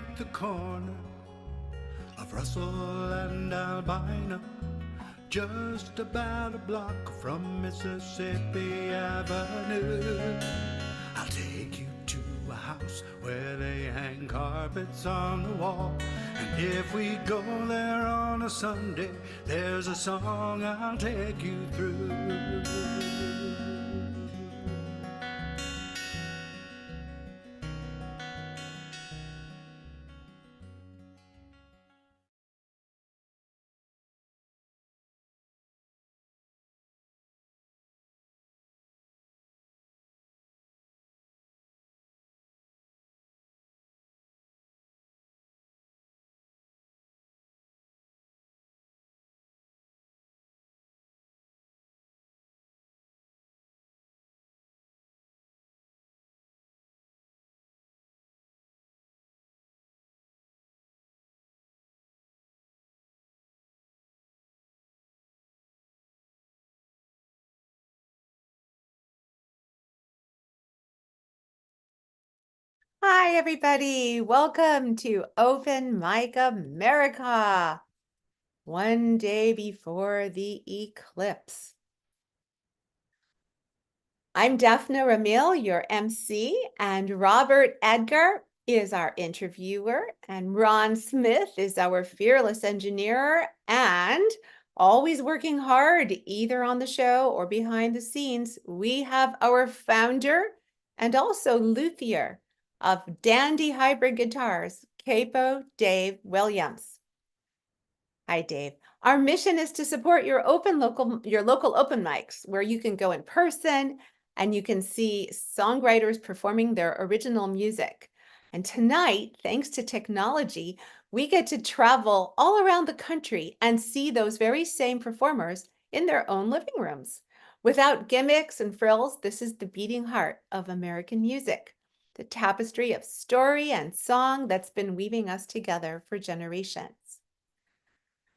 at the corner of Russell and Albina, just about a block from Mississippi Avenue. I'll take you to a house where they hang carpets on the wall, and if we go there on a Sunday, there's a song I'll take you through. Hi, everybody. Welcome to Open Mic America, one day before the eclipse. I'm Daphne Ramil, your MC, and Robert Edgar is our interviewer, and Ron Smith is our fearless engineer, and always working hard, either on the show or behind the scenes. We have our founder and also luthier of Dandy Hybrid Guitars, Capo Dave Williams. Hi, Dave. Our mission is to support your local open mics, where you can go in person and you can see songwriters performing their original music. And tonight, thanks to technology, we get to travel all around the country and see those very same performers in their own living rooms. Without gimmicks and frills, this is the beating heart of American music, the tapestry of story and song that's been weaving us together for generations.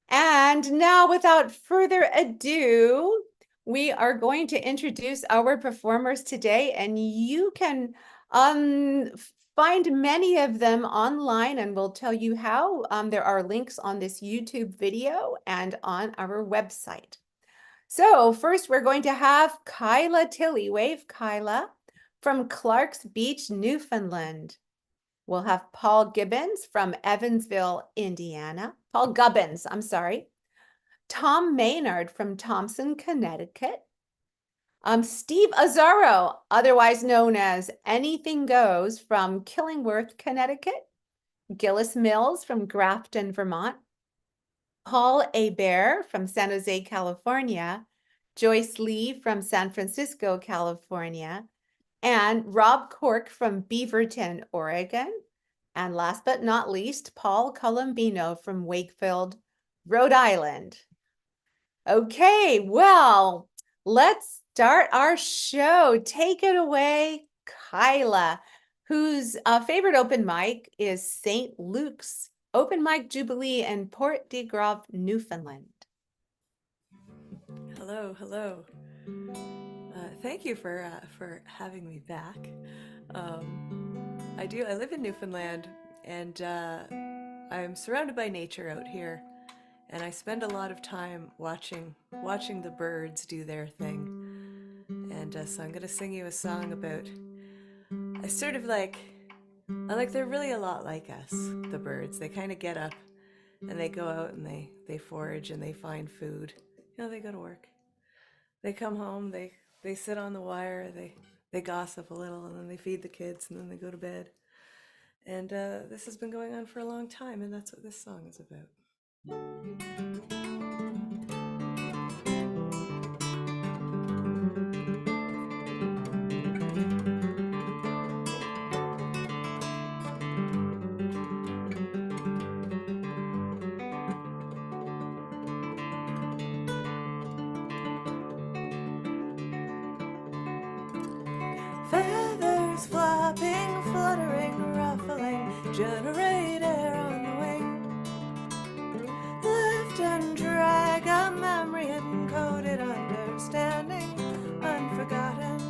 And now, without further ado, we are going to introduce our performers today, and you can find many of them online, and we'll tell you how. There are links on this YouTube video and on our website. So first, we're going to have Kyla Tilley. Wave, Kyla, from Clark's Beach, Newfoundland. We'll have Paul Gibbons from Evansville, Indiana. Paul Gubbins, I'm sorry. Tom Maynard from Thompson, Connecticut. Steve Azzaro, otherwise known as Anything Goes, from Killingworth, Connecticut. Gillis Mills from Grafton, Vermont. Paul Hebert from San Jose, California. Joyce Lee from San Francisco, California. And Rob Cork from Beaverton, Oregon. And last but not least, Paul Colombino from Wakefield, Rhode Island. Okay, well, let's start our show. Take it away, Kyla, whose favorite open mic is St. Luke's Open Mic Jubilee in Port de Grave, Newfoundland. Hello, hello. Thank you for having me back. I live in Newfoundland, and I'm surrounded by nature out here, and I spend a lot of time watching the birds do their thing. And so I'm gonna sing you a song about. I sort of like. They're really a lot like us, the birds. They kind of get up, and they go out and they forage and they find food. They go to work. They come home. They sit on the wire. They gossip a little, and then they feed the kids, and then they go to bed. And this has been going on for a long time, and that's what this song is about. Feathers flapping, fluttering, ruffling, generate air on the wing. Lift and drag a memory encoded, understanding, unforgotten.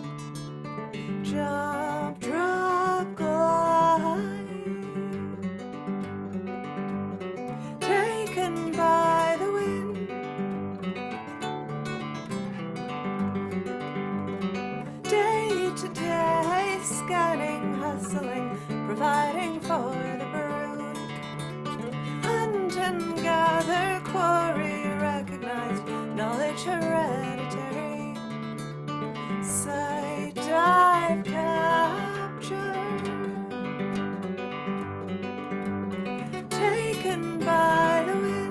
Jump, drop, glide. other quarry recognized, knowledge hereditary, sight I've captured, taken by the wind.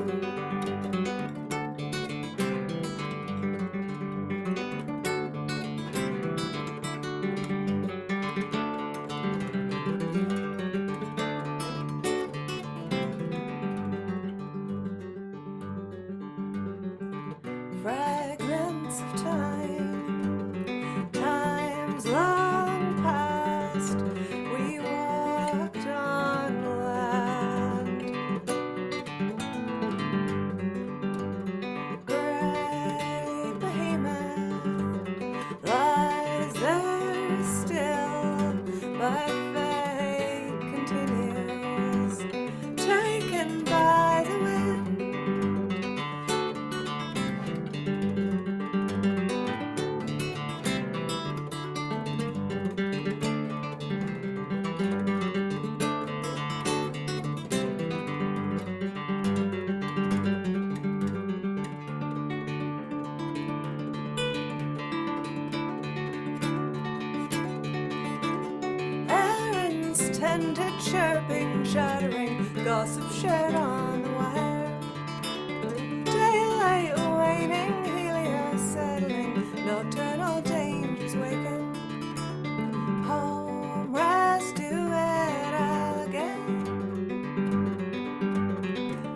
Fragments of time, times long past, we walked on land. Great behemoth lies there still, but fate continues, taken by the wind. Errands tended, chirping, chattering, gossip shared on the wire. Daylight waning, Helios settling, nocturnal dangers waking. Home, rest, do it again.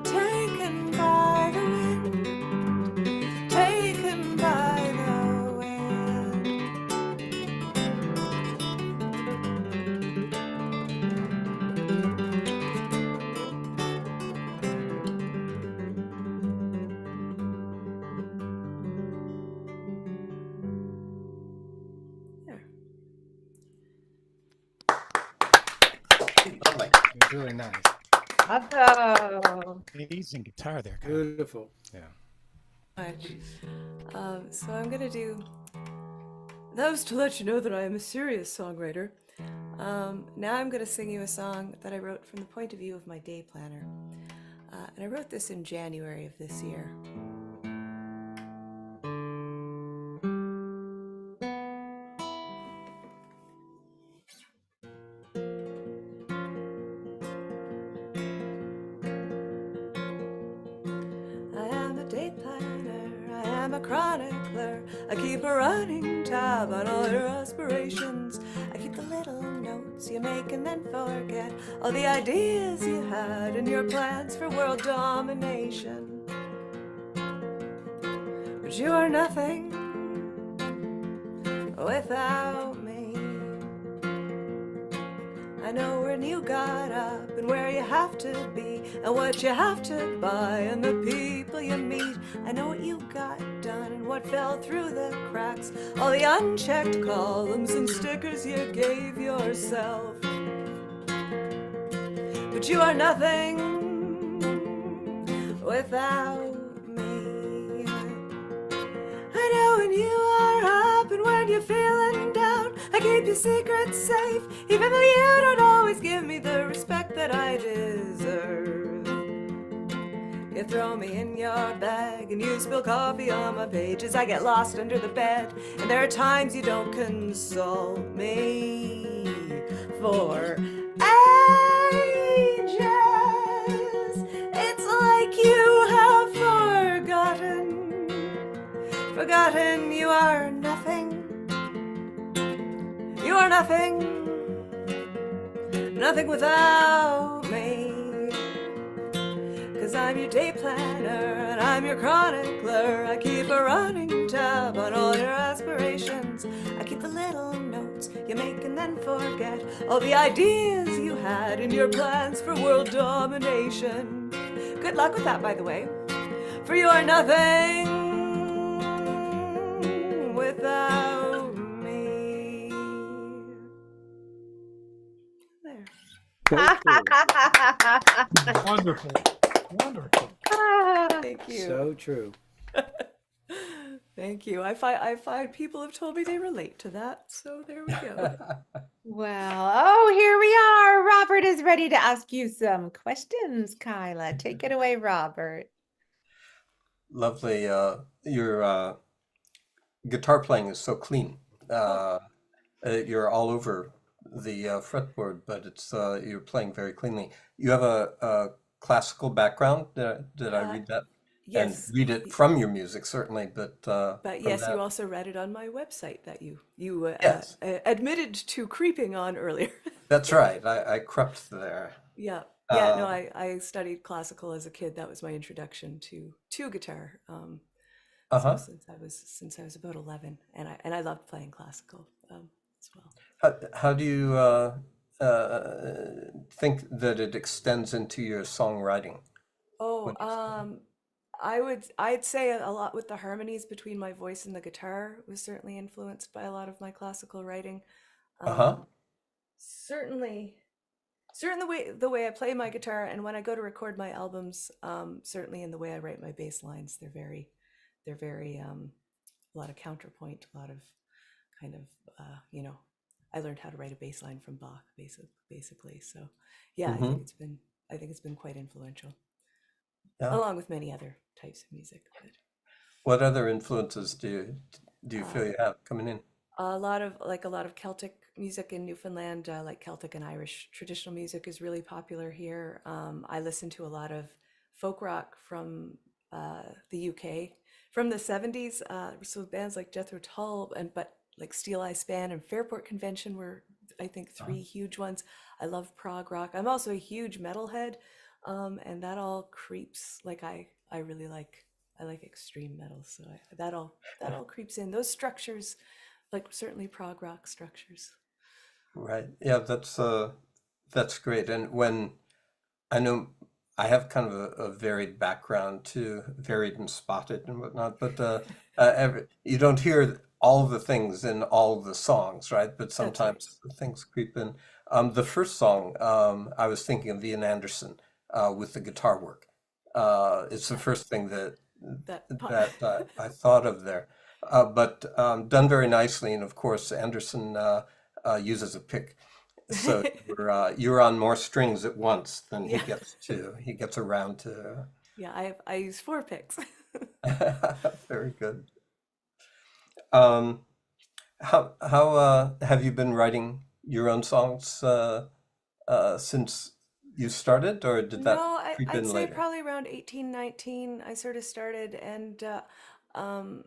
Taken by the wind, taken by the wind. There. Lovely. It was really nice. Bravo. Amazing guitar there, Kyle. Beautiful. Yeah. Much. So I'm gonna do. That was to let you know that I am a serious songwriter. Now I'm gonna sing you a song that I wrote from the point of view of my day planner, and I wrote this in January of this year. I am a day planner, I am a chronicler. I keep a running tab on all your aspirations. I keep the little notes you make and then forget, all the ideas you had and your plans for world domination. But you are nothing without me. I know when you got up and where you have to be and what you have to buy and the people you meet. I know what you got done and what fell through the cracks, all the unchecked columns and stickers you gave yourself. But you are nothing without me. I know when you are up and when you're feeling down, I keep your secrets safe, even though you don't always give me the respect that I deserve. You throw me in your bag and you spill coffee on my pages. I get lost under the bed, and there are times you don't console me for ages. It's like you have forgotten you are nothing. You are nothing, nothing without me. 'Cause I'm your day planner and I'm your chronicler. I keep a running tab on all your aspirations. I keep the little notes you make and then forget, all the ideas you had and your plans for world domination. Good luck with that, by the way, for you are nothing without me. There. Wonderful. Wonderful. Thank you. So true. Thank you. I find people have told me they relate to that, so there we go. Well, oh, here we are. Robert is ready to ask you some questions, Kyla. Take it away, Robert. lovely. Your guitar playing is so clean. Oh, You're all over the fretboard, but it's you're playing very cleanly. You have a classical background. Did I uh, read that? And yes. read it y- from your music, certainly, but But from yes, you that, also read it on my website that you yes, admitted to creeping on earlier. that's right. I crept there. Yeah. Yeah, no, Uh, I studied classical as a kid. That was my introduction to guitar. So uh-huh. since I was about 11, and I loved playing classical as well. How do you think that it extends into your songwriting Oh, when you study? I'd say a lot with the harmonies between my voice and the guitar was certainly influenced by a lot of my classical writing. Uh-huh. Um, certainly, certainly the way I play my guitar and when I go to record my albums, certainly in the way I write my bass lines, they're very a lot of counterpoint, a lot of kind of you know, I learned how to write a bass line from Bach, basically. So, yeah, Mm-hmm. I think it's been quite influential, Yeah. along with many other types of music. But What other influences do you uh, feel you have coming in? a lot of Celtic music in Newfoundland, like Celtic and Irish traditional music, is really popular here. I listen to a lot of folk rock from the UK from the 70s. So bands like Jethro Tull and but like Steel Eye Span and Fairport Convention were, I think, Uh-huh. three huge ones. I love prog rock. I'm also a huge metalhead, and that all creeps like I really like. I like extreme metal, so that all creeps in. Those structures, like certainly prog rock structures. Right. Yeah, that's great. And when I know I have kind of a varied background too, varied and spotted and whatnot, but you don't hear all the things in all the songs, right? But That's right. sometimes things creep in. The first song, I was thinking of Ian Anderson with the guitar work. It's the That first thing that that I thought of there. But done very nicely, and of course Anderson uses a pick. So you're on more strings at once than yeah, he gets around to. yeah. I use four picks. Very good. Um, how have you been writing your own songs since you started, or did No, that creep I'd in say later? probably around 18, 19, I sort of started and um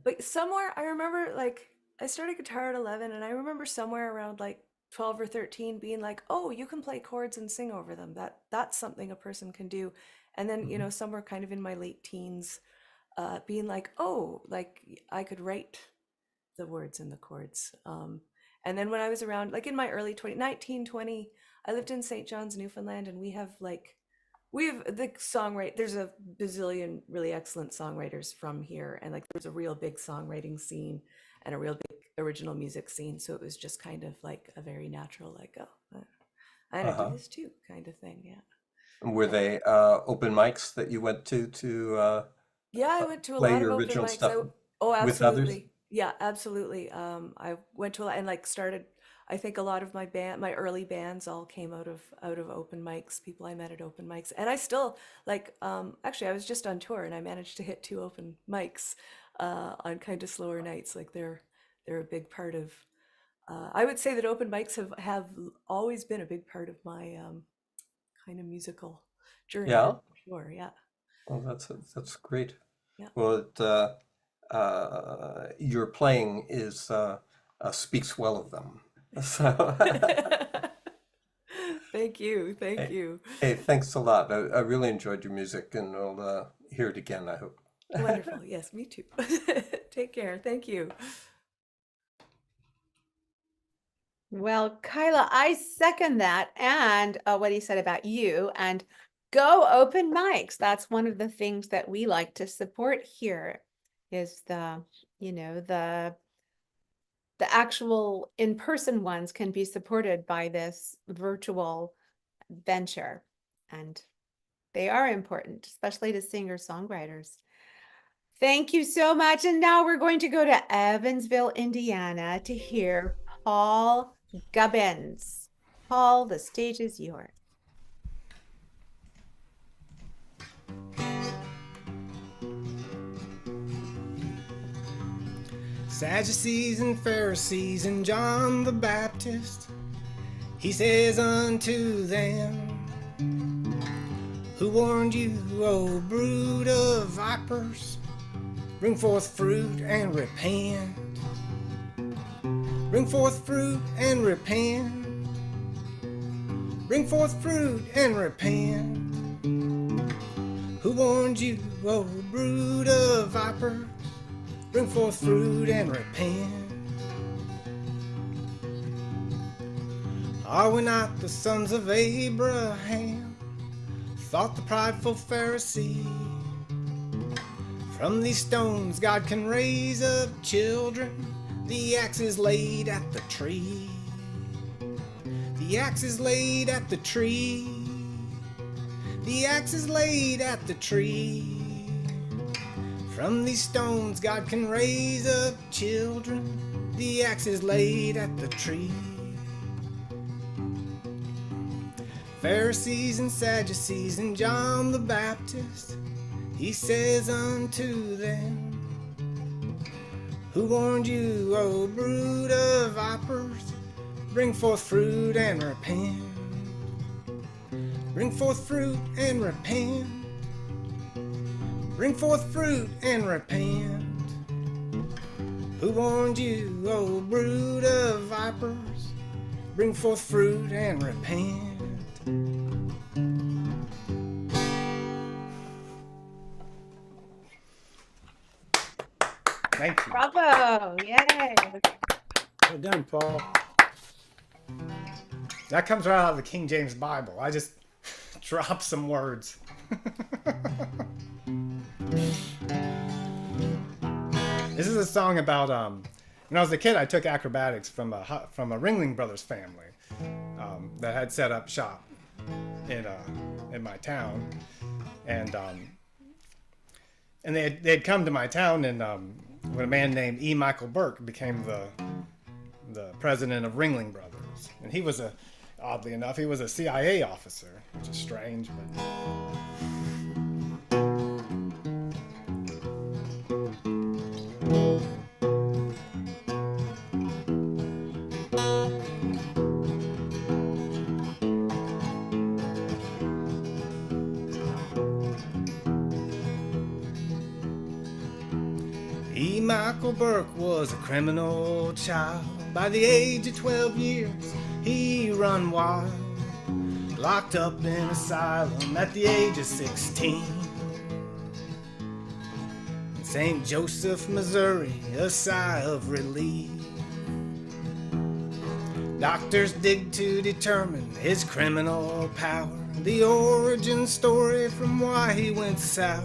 but somewhere I remember like I started guitar at 11 and I remember somewhere around like 12 or 13 being like, "Oh, you can play chords and sing over them. That's something a person can do." And then, Mhm. somewhere kind of in my late teens being like, "Oh, like I could write the words and the chords." And then when I was around, like in my early 1920, I lived in St. John's, Newfoundland, and we have the songwrite. There's a bazillion really excellent songwriters from here, and like there's a real big songwriting scene and a real big original music scene. So it was just kind of like a very natural, like, oh, I want to do Uh-huh. this too, kind of thing. Yeah. Were they open mics that you went to Yeah, I went to a play lot of your open original mics. stuff Oh, with others? absolutely. Yeah, absolutely. I went to a lot and like started. I think a lot of my early bands all came out of open mics. People I met at open mics, and I still like. Actually, I was just on tour and I managed to hit two open mics on kind of slower nights. Like they're a big part of. I would say that open mics have always been a big part of my kind of musical journey. Yeah. For sure. Yeah. Well, that's great. Yeah. Well, your playing is speaks well of them. So, Thank you. Thank hey, you. hey, thanks a lot. I really enjoyed your music, and I'll hear it again, I hope. Wonderful. Yes, me too. Take care. Thank you. Well, Kyla, I second that and what he said about you and go open mics. That's one of the things that we like to support here is the actual in-person ones can be supported by this virtual venture. And they are important, especially to singer-songwriters. Thank you so much. And now we're going to go to Evansville, Indiana to hear Paul Gubbins. Paul, the stage is yours. Sadducees and Pharisees and John the Baptist. He says unto them, who warned you, O brood of vipers? Bring forth fruit and repent. Bring forth fruit and repent. Bring forth fruit and repent. Who warned you, O brood of vipers? Bring forth fruit and repent. Are we not the sons of Abraham? Thought the prideful Pharisee. From these stones God can raise up children. The axe is laid at the tree. The axe is laid at the tree. The axe is laid at the tree. From these stones God can raise up children. The axe is laid at the tree. Pharisees and Sadducees and John the Baptist, he says unto them, who warned you, O brood of vipers? Bring forth fruit and repent. Bring forth fruit and repent. Bring forth fruit and repent. Who warned you, O brood of vipers? Bring forth fruit and repent. Thank you. Bravo! Yay! Well done, Paul. That comes right out of the King James Bible. I just dropped some words. This is a song about when I was a kid. I took acrobatics from a Ringling Brothers family that had set up shop in my town, and they had come to my town, and when a man named E. Michael Burke became the president of Ringling Brothers, and he was oddly enough, he was a CIA officer, which is strange, but. E. Michael Burke was a criminal child. By the age of 12 years, he run wild. Locked up in asylum at the age of 16. In St. Joseph, Missouri, a sigh of relief. Doctors dig to determine his criminal power. The origin story from why he went sour.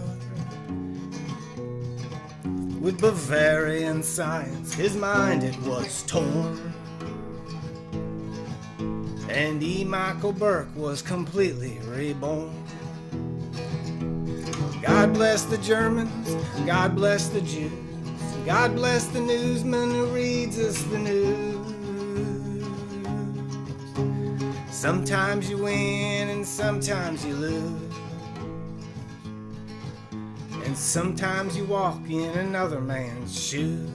With Bavarian science, his mind it was torn. And E. Michael Burke was completely reborn. God bless the Germans, God bless the Jews, God bless the newsman who reads us the news. Sometimes you win and sometimes you lose. And sometimes you walk in another man's shoes.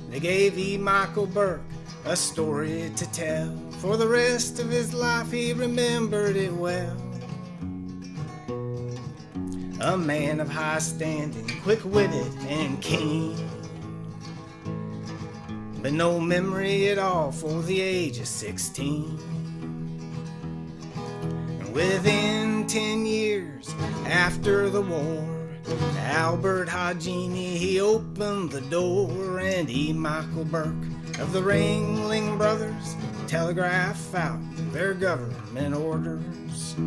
They gave E. Michael Burke a story to tell. For the rest of his life he remembered it well. A man of high standing, quick-witted and keen, but no memory at all for the age of 16. Within 10 years after the war, Albert Hagini, he opened the door, and E. Michael Burke of the Ringling Brothers telegraphed out their government orders.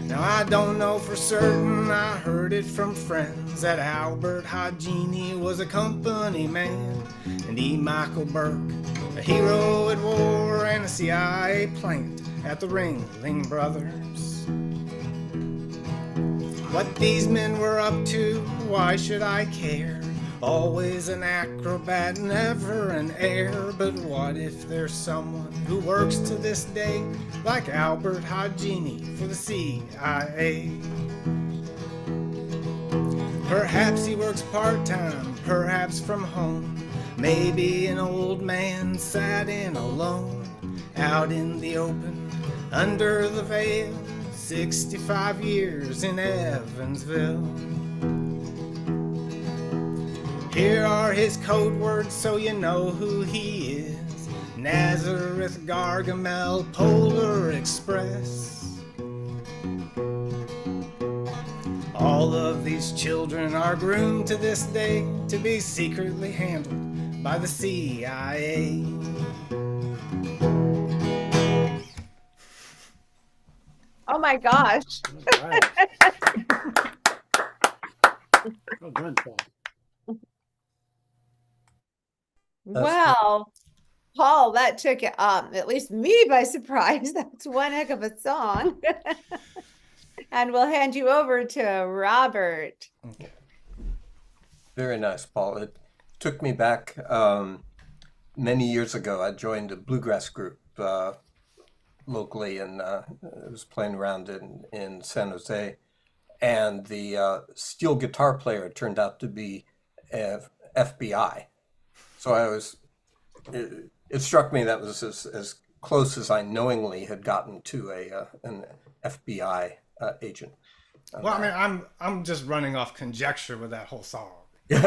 Now I don't know for certain, I heard it from friends, that Albert Hagini was a company man, and E. Michael Burke, a hero at war and a CIA plant at the Ringling Brothers. What these men were up to, why should I care? Always an acrobat, never an heir. But what if there's someone who works to this day like Albert Hagini for the CIA? Perhaps he works part-time, perhaps from home. Maybe an old man sat in alone, out in the open, under the veil, 65 years in Evansville. Here are his code words so you know who he is. Nazareth, Gargamel, Polar Express. All of these children are groomed to this day to be secretly handled by the CIA. Oh my gosh. All right. Well done, Paul. Wow. Paul, that took at least me by surprise. That's one heck of a song. And we'll hand you over to Robert. Very nice, Paul. It took me back many years ago. I joined a bluegrass group locally, and I was playing around in San Jose. And the steel guitar player turned out to be FBI. So it struck me that was as close as I knowingly had gotten to an FBI agent. Well, I mean, I'm just running off conjecture with that whole song. Like,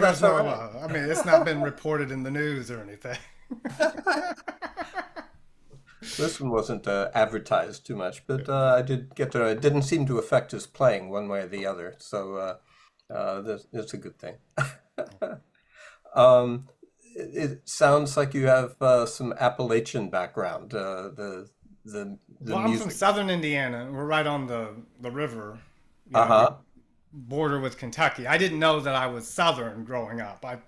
that's there's no, all right. I mean, it's not been reported in the news or anything. This one wasn't advertised too much, but I did get to know. It didn't seem to affect his playing one way or the other, so that's a good thing. It sounds like you have some Appalachian background. The Well, I'm music. from southern Indiana. We're right on the river, you know, border with Kentucky. I didn't know that I was southern growing up. I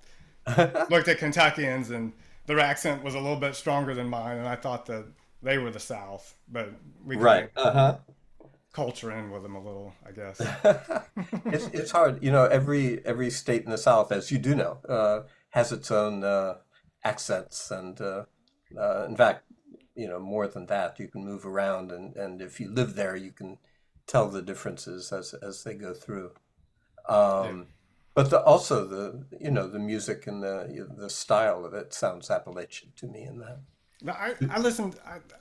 looked at Kentuckians and their accent was a little bit stronger than mine, and I thought that they were the South. But we Right. can culture in with them a little, I guess. It's hard, you know. Every state in the South, as you do know, has its own accents, and in fact, you know, more than that, you can move around, and if you live there, you can tell the differences as they go through. But also the music and the style of it sounds Appalachian to me in that. But I listened.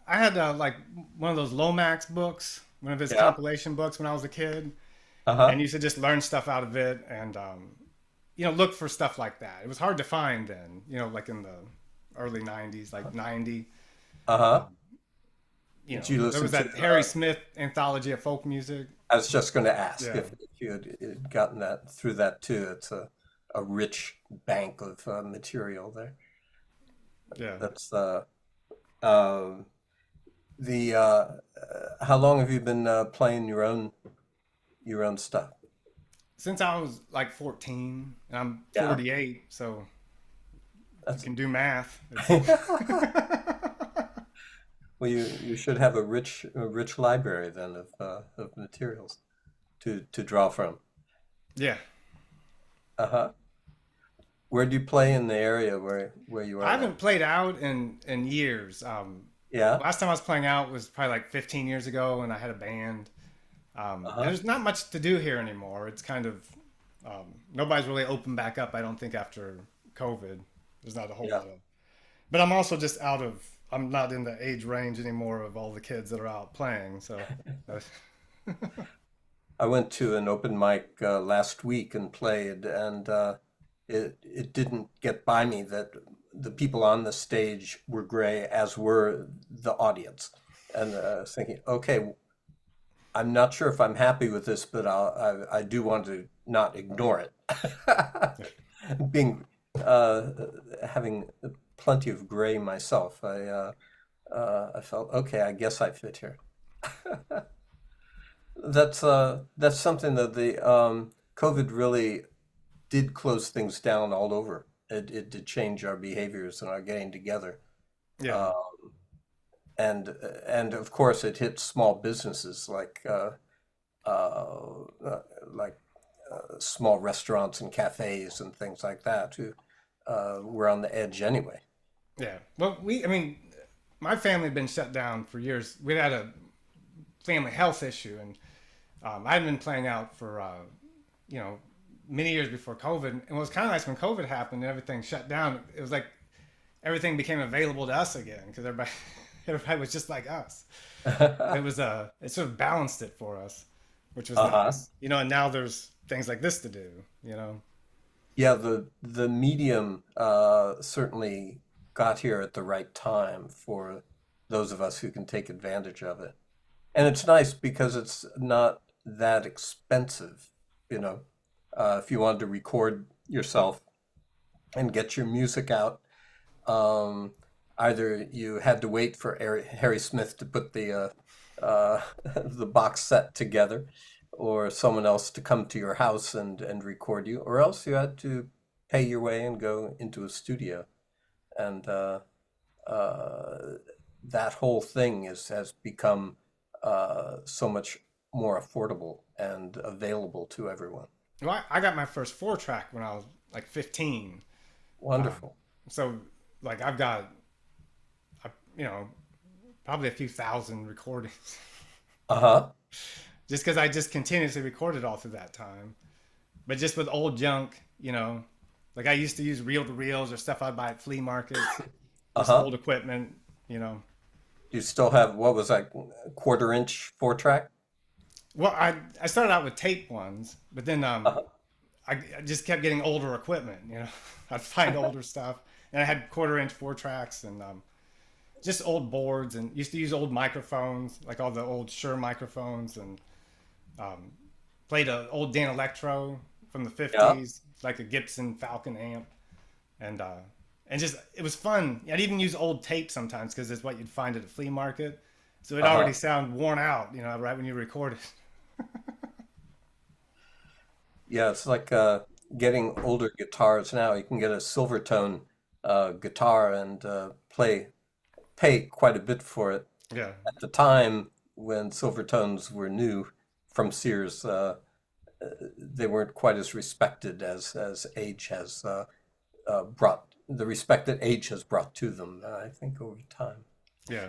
I had like one of those Lomax books, one of his Yeah. compilation books when I was a kid, Uh-huh. and used to just learn stuff out of it, and you know, look for stuff like that. It was hard to find then, you know, like in the early '90s, like '90. Uh-huh. You Did you know, there listen was that to, Harry Smith anthology of folk music. I was just going to ask Yeah. if you had gotten that through that too. It's a rich bank of material there. Yeah. That's how long have you been playing your own stuff? Since I was like 14, and I'm Yeah. 48, so you can do math. Well, you should have a rich library then of materials to draw from. Yeah. Where do you play in the area where you are I now? haven't played out in years. Yeah. Last time I was playing out was probably like 15 years ago, and I had a band. There's not much to do here anymore. It's kind of nobody's really opened back up. I don't think after COVID. There's not a whole Yeah. lot of. But I'm also just out of. I'm not in the age range anymore of all the kids that are out playing. So. I went to an open mic last week and played, and it didn't get by me that the people on the stage were gray, as were the audience. And I was thinking, okay, I'm not sure if I'm happy with this, but I do want to not ignore it. Being having plenty of gray myself, I felt, okay, I guess I fit here. That's something that the COVID really did close things down all over. It did change our behaviors and our getting together. Yeah. And of course it hit small businesses like small restaurants and cafes and things like that who were on the edge anyway. Yeah. Well, I mean, my family had been shut down for years. We had a family health issue, and I had been playing out for, many years before COVID. And it was kind of nice when COVID happened and everything shut down. It was like everything became available to us again because everybody was just like us. It sort of balanced it for us, which was nice. And now there's things like this to do, Yeah, the medium certainly got here at the right time for those of us who can take advantage of it. And it's nice because it's not that expensive, if you wanted to record yourself and get your music out. Either you had to wait for Harry Smith to put the box set together, or someone else to come to your house and record you, or else you had to pay your way and go into a studio. And that whole thing has become so much more affordable and available to everyone. Well, I got my first 4-track when I was like 15. Wonderful. So like I've got, probably a few thousand recordings. Just because I just continuously recorded all through that time. But just with old junk, like I used to use reel-to-reels or stuff I'd buy at flea markets. Just old equipment, You still have, what was that, 1/4-inch 4-track? Well, I started out with tape ones, but then I just kept getting older equipment, I'd find older stuff. And I had 1/4-inch 4-tracks and just old boards, and used to use old microphones, like all the old Shure microphones, and played an old Dan Electro from the 50s, like a Gibson Falcon amp. And just, it was fun. I'd even use old tape sometimes because it's what you'd find at a flea market. So it already sounded worn out, right when you record it. Yeah, it's like getting older guitars now. You can get a Silvertone guitar and pay quite a bit for it. Yeah. At the time when Silvertones were new from Sears, they weren't quite as respected as age has brought, the respect that age has brought to them, I think, over time. Yeah.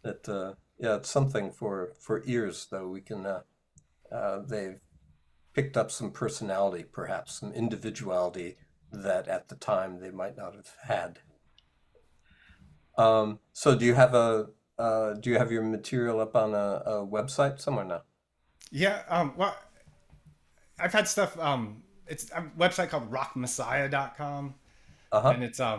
That it's something for ears, though. We can they've picked up some personality, perhaps some individuality that at the time they might not have had. So do you have your material up on a website somewhere now? Yeah. Well, I've had stuff. It's a website called rockmessiah.com. And it's I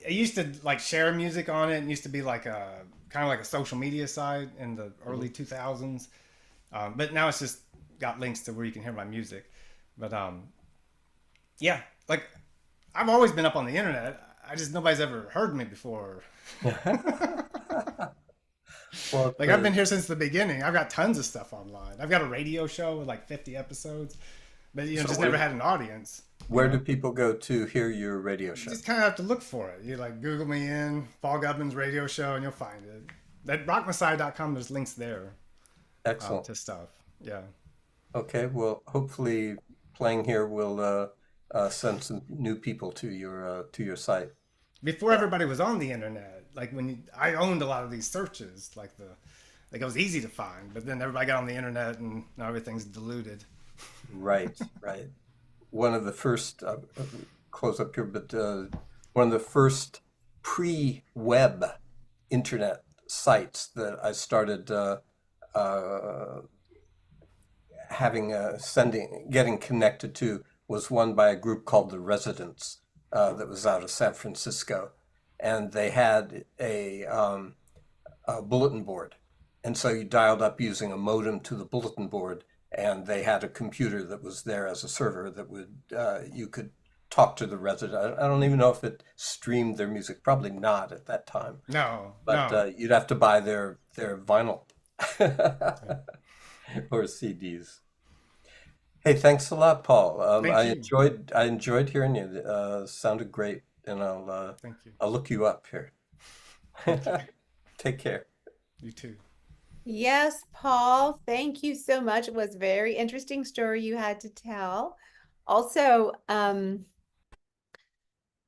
used to like share music on it. It used to be like a kind of like a social media site in the early 2000s. But now it's just got links to where you can hear my music. But yeah, like I've always been up on the internet. Nobody's ever heard me before. Well, like I've been here since the beginning. I've got tons of stuff online. I've got a radio show with like 50 episodes, but just never had an audience. Where do people go to hear your radio show? You just kind of have to look for it. You like Google me in Paul Gubman's radio show and you'll find it. At rockmessiah.com, there's links there. Excellent. To stuff. Yeah. Okay. Well, hopefully playing here will send some new people to your site. Before everybody was on the internet, like I owned a lot of these searches, like it was easy to find, but then everybody got on the internet and now everything's diluted. Right. One of the first, close up here, but one of the first pre-web internet sites that I started getting connected to was one by a group called The Residents that was out of San Francisco, and they had a bulletin board, and so you dialed up using a modem to the bulletin board, and they had a computer that was there as a server that would you could talk to the resident. I don't even know if it streamed their music, probably not at that time. No, but you'd have to buy their vinyl or CDs. Hey, thanks a lot, Paul. I enjoyed hearing you. Sounded great, and thank you. I'll look you up here. Take care. You too. Yes, Paul, thank you so much. It was a very interesting story you had to tell. Also,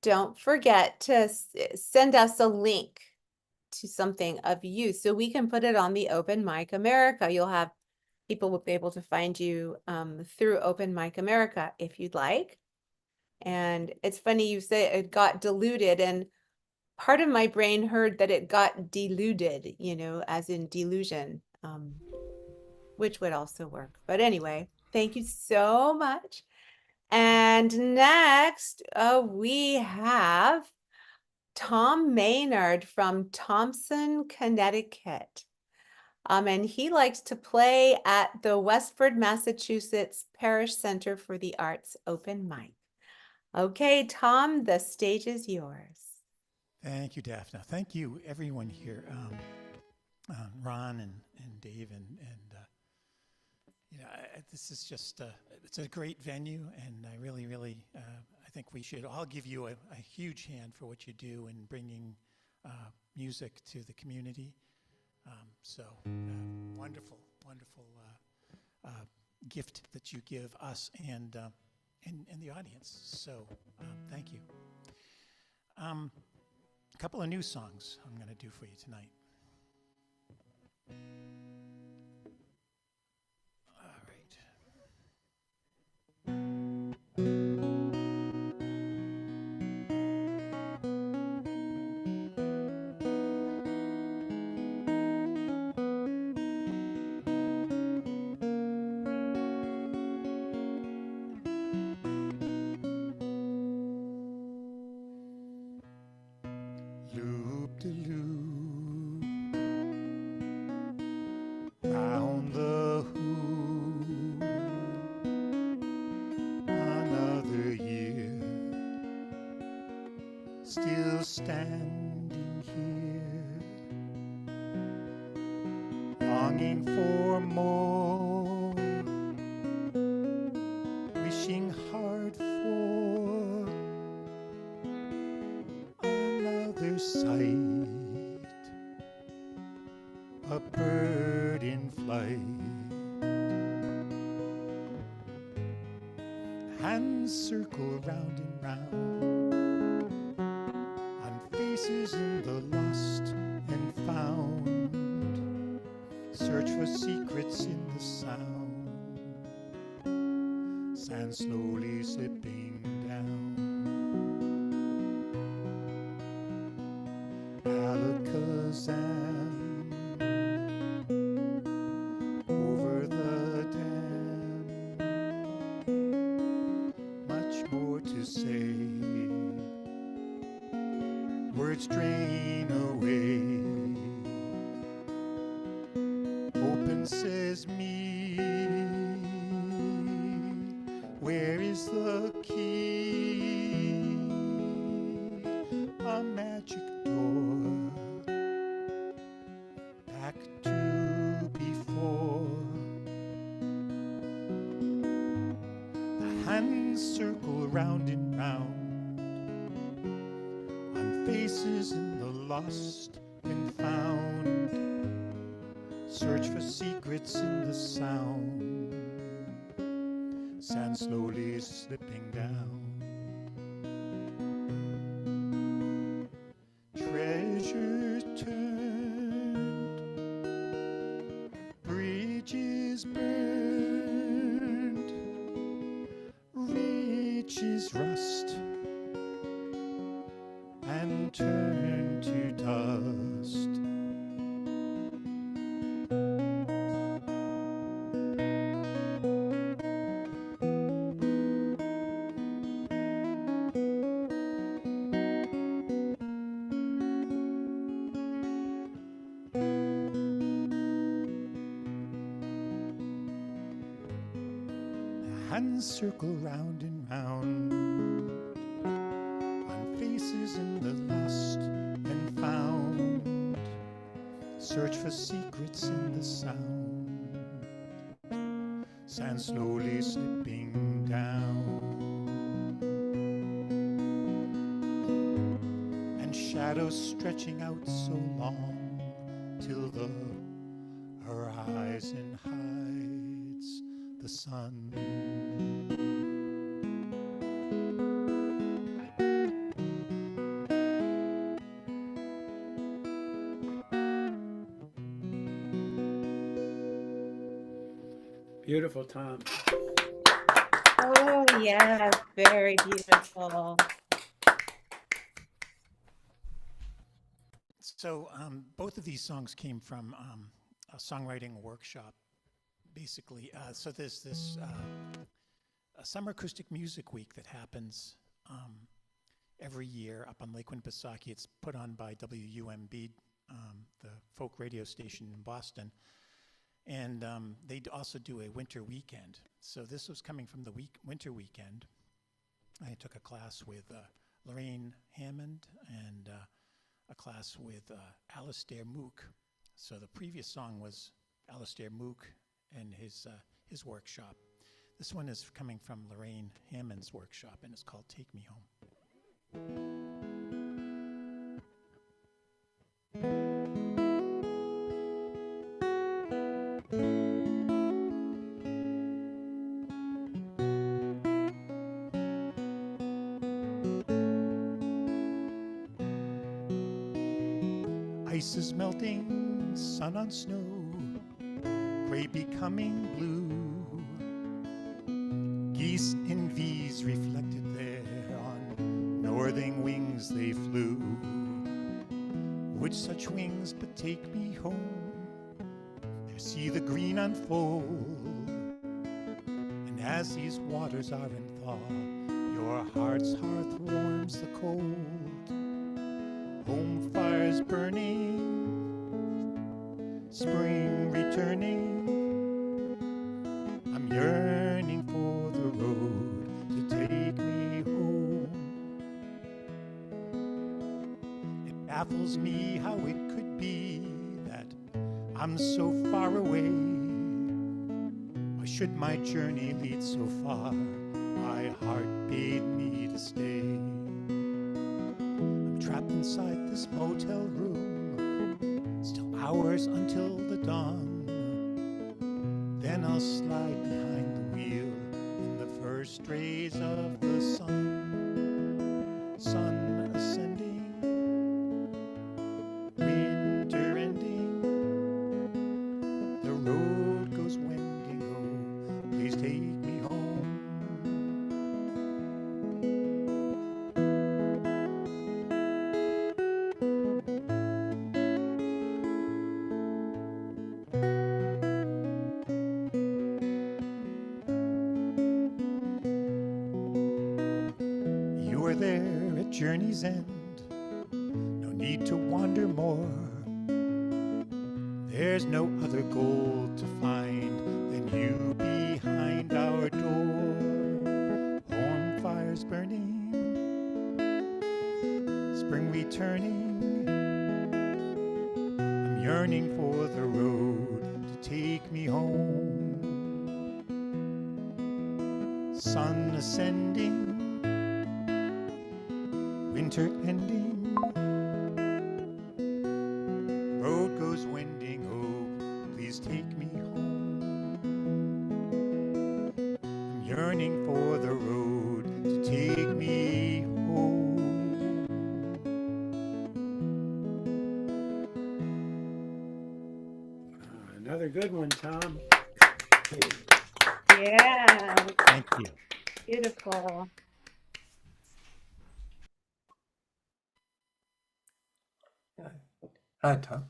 don't forget to send us a link to something of use so we can put it on the Open Mic America. You'll have people will be able to find you through Open Mic America if you'd like. And it's funny you say it got diluted, and part of my brain heard that it got deluded, as in delusion, which would also work. But anyway, thank you so much. And next, we have Tom Maynard from Thompson, Connecticut. And he likes to play at the Westford, Massachusetts Parish Center for the Arts open mic. Okay, Tom, the stage is yours. Thank you, Daphne. Thank you, everyone here, Ron and Dave, and this is just it's a great venue, and I really, I think we should all give you a huge hand for what you do in bringing music to the community. Wonderful gift that you give us and the audience. So thank you. A couple of new songs I'm going to do for you tonight. All right. Loop-de-loop, round the hoop, another year, still standing here, longing for more, wishing hard for another sight, a bird in flight. Hands circle round and round on faces in the lost and found. Search for secrets in the sound. Sand slowly slipping down. Alakazam over the dam. Much more to say. Words drain away. Open sesame. Where is the key? A magic door back to before. The hands circle round and round on faces in the lost and found. Search for secrets in the sound. Sand slowly slipping down. Treasure turned, bridges burned, riches rust and turn to dust. Hands circle round and round on faces in the lost and found. Search for secrets in the sound. Sand slowly slipping down. And shadows stretching out so long till the horizon hides the sun. Beautiful, Tom. Oh, yeah, very beautiful. So both of these songs came from a songwriting workshop, basically. So there's this a summer acoustic music week that happens every year up on Lake Winnipesaukee. It's put on by WUMB, the folk radio station in Boston. And they also do a winter weekend. So this was coming from the winter weekend. I took a class with Lorraine Hammond and a class with Alistair Mook. So the previous song was Alistair Mook and his workshop. This one is coming from Lorraine Hammond's workshop, and it's called Take Me Home. Ice is melting, sun on snow, gray becoming blue. Geese in V's reflected there, on northern wings they flew. Which such wings but take me home, there see the green unfold. And as these waters are in thaw, your heart's hearth warms the cold. Home fires burning, spring returning. I'm yearning for the road to take me home. It baffles me how it could be that I'm so far away. Why should my journey lead so far? My heart bade me to stay. Trapped inside this motel room, still hours until the dawn. Then I'll slide behind the wheel in the first rays of the sun. Sun ascending, winter ending. The road goes wending, oh, please take me home. There at journey's end, no need to wander more. There's no other goal to find than you behind our door. Warm fires burning, spring returning. I'm yearning for the road to take me home. Sun ascending, winter ending, road goes wending, oh, please take me home. I'm yearning for the road to take me home. Another good one, Tom. Yeah, Thank you. beautiful. Hi, Tom.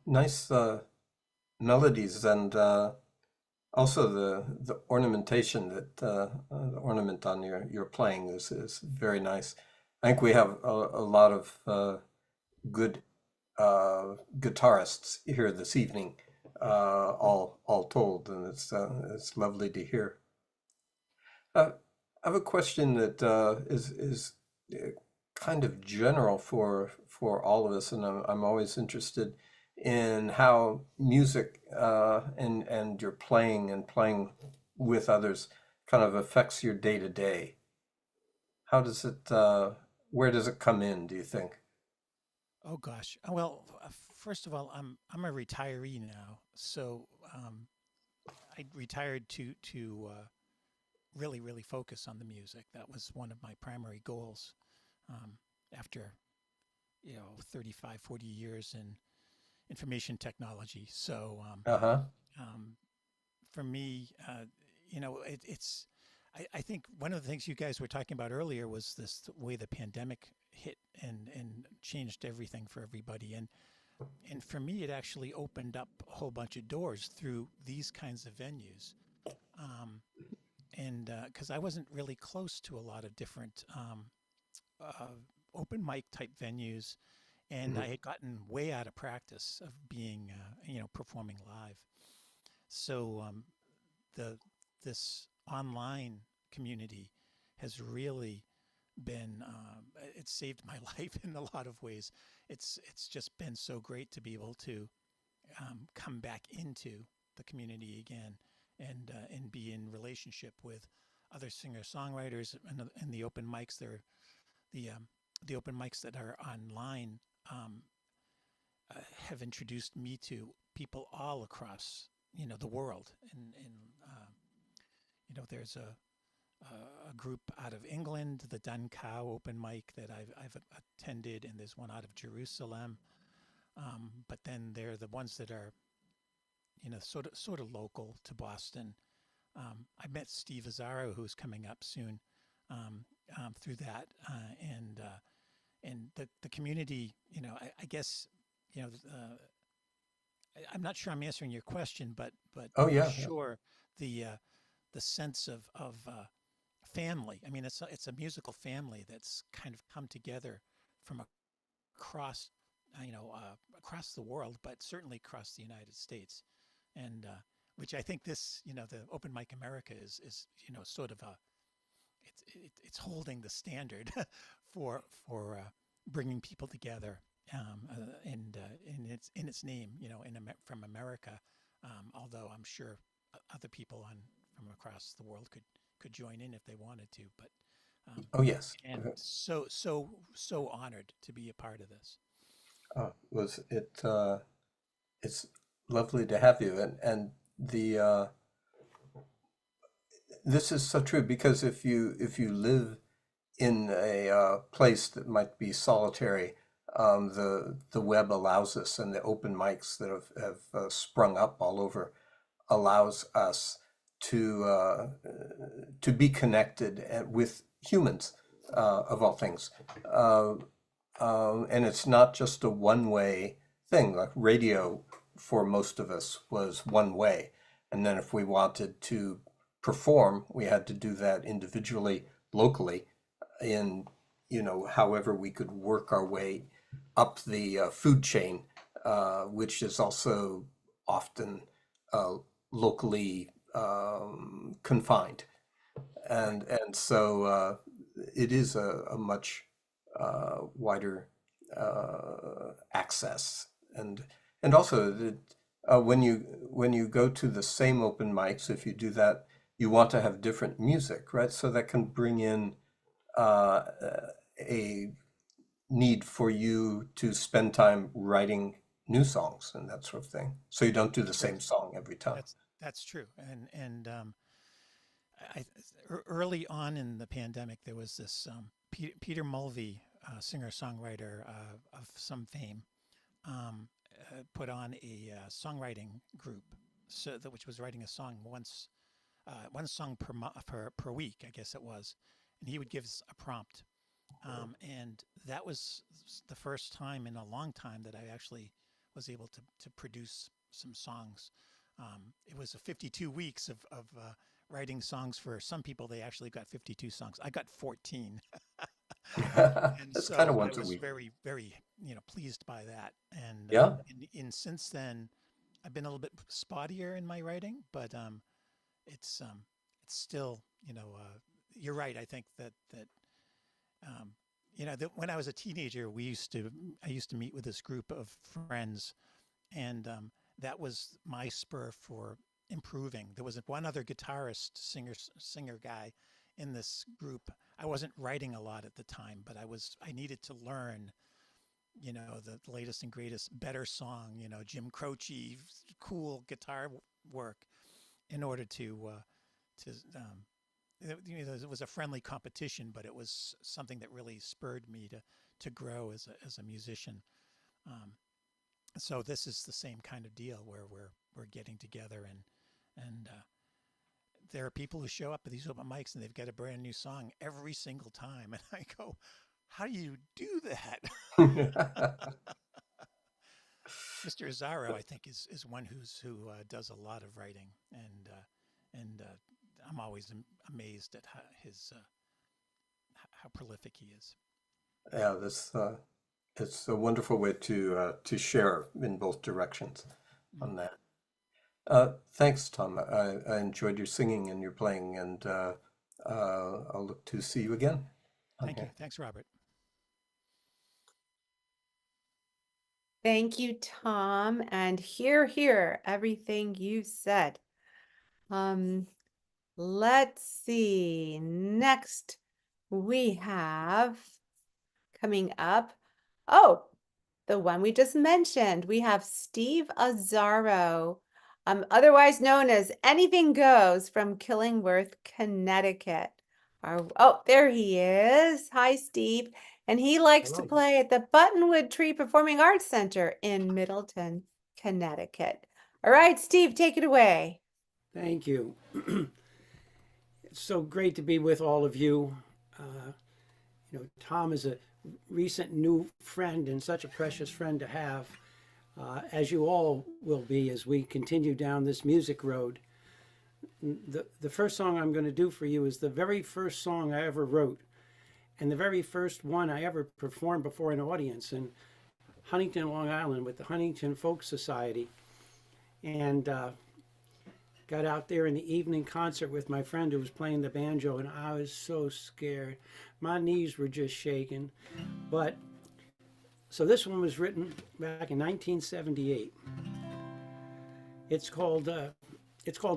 Nice melodies, and also the ornamentation that the ornament on your playing is very nice. I think we have a lot of good guitarists here this evening, all told, and it's lovely to hear. I have a question that is kind of general for all of us, and I'm always interested in how music and your playing and playing with others kind of affects your day to day. How does it? Where does it come in, do you think? Oh gosh. Well, first of all, I'm a retiree now, so I retired to really focus on the music. That was one of my primary goals after 35, 40 years in information technology. So Uh-huh. for me, I think one of the things you guys were talking about earlier was this way the pandemic hit and changed everything for everybody. And for me, it actually opened up a whole bunch of doors through these kinds of venues. And because I wasn't really close to a lot of different open mic type venues, and I had gotten way out of practice of being, performing live. So this online community has really been it saved my life in a lot of ways. It's just been so great to be able to come back into the community again and be in relationship with other singer-songwriters and the open mics. The open mics that are online have introduced me to people all across the world. And there's a group out of England, the Dun Cow open mic that I've attended, and there's one out of Jerusalem. But then there are the ones that are sort of local to Boston. I met Steve Azzaro, who's coming up soon, through that, and the community. I guess I'm not sure I'm answering your question, but Oh, yeah, for sure the sense of family. I mean, it's a musical family that's kind of come together from across across the world, but certainly across the United States, and which I think this the Open Mic America is sort of it's holding the standard for bringing people together, and in its name, from America. Although I'm sure other people from across the world could join in if they wanted to. But Oh, yes. and so honored to be a part of this. Was it? It's lovely to have you, and the this is so true, because if you live in a place that might be solitary, the web allows us, and the open mics that have sprung up all over allows us to be connected with humans, of all things. And it's not just a one-way thing. Like radio, for most of us, was one way. And then if we wanted to perform, we had to do that individually, locally, in, however we could work our way up the food chain, which is also often locally confined. And so it is a much wider access, and also when you go to the same open mics, if you do that, you want to have different music, right? So that can bring in a need for you to spend time writing new songs and that sort of thing. So you don't do the same song every time. That's true. And early on in the pandemic, there was this Peter Mulvey, singer-songwriter of some fame, put on a songwriting group, which was writing a song one song per week, I guess it was, and he would give us a prompt, and that was the first time in a long time that I actually was able to produce some songs. It was 52 weeks of writing songs. For some people, they actually got 52 songs. I got 14. And That's so kind of once I a was week. very, very, pleased by that. And Yeah. and since then, I've been a little bit spottier in my writing, but it's still, you're right. I think that when I was a teenager, I used to meet with this group of friends, and that was my spur for improving. There was one other guitarist, singer guy in this group. I wasn't writing a lot at the time, but I needed to learn, the latest and greatest, better song, Jim Croce, cool guitar work, in order to it was a friendly competition, but it was something that really spurred me to grow as a musician. So this is the same kind of deal where we're getting together and And there are people who show up at these open mics and they've got a brand new song every single time. And I go, how do you do that? Mr. Azzaro, I think, is one who does a lot of writing, and I'm always amazed at how prolific he is. Yeah, this it's a wonderful way to share in both directions on that. Thanks, Tom. I enjoyed your singing and your playing, and I'll look to see you again. Thank you. Thanks, Robert. Thank you, Tom. And hear everything you said. Let's see. Next, we have coming up. Oh, the one we just mentioned. We have Steve Azzaro, otherwise known as Anything Goes from Killingworth, Connecticut. Oh, there he is. Hi, Steve. And he likes to Hello. play at the Buttonwood Tree Performing Arts Center in Middleton, Connecticut. All right, Steve, take it away. Thank you. It's so great to be with all of you. Tom is a recent new friend and such a precious friend to have, as you all will be as we continue down this music road. The first song I'm going to do for you is the very first song I ever wrote, and the very first one I ever performed before an audience in Huntington, Long Island with the Huntington Folk Society. And got out there in the evening concert with my friend who was playing the banjo, and I was so scared. My knees were just shaking. But so this one was written back in 1978. It's called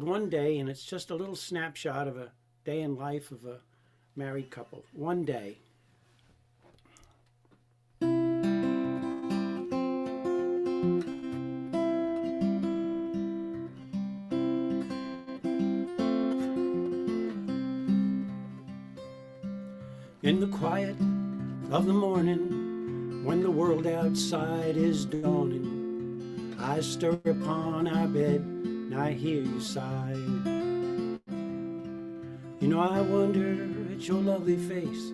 One Day, and it's just a little snapshot of a day in life of a married couple. One day. In the quiet of the morning, when the world outside is dawning, I stir upon our bed and I hear you sigh. You know, I wonder at your lovely face,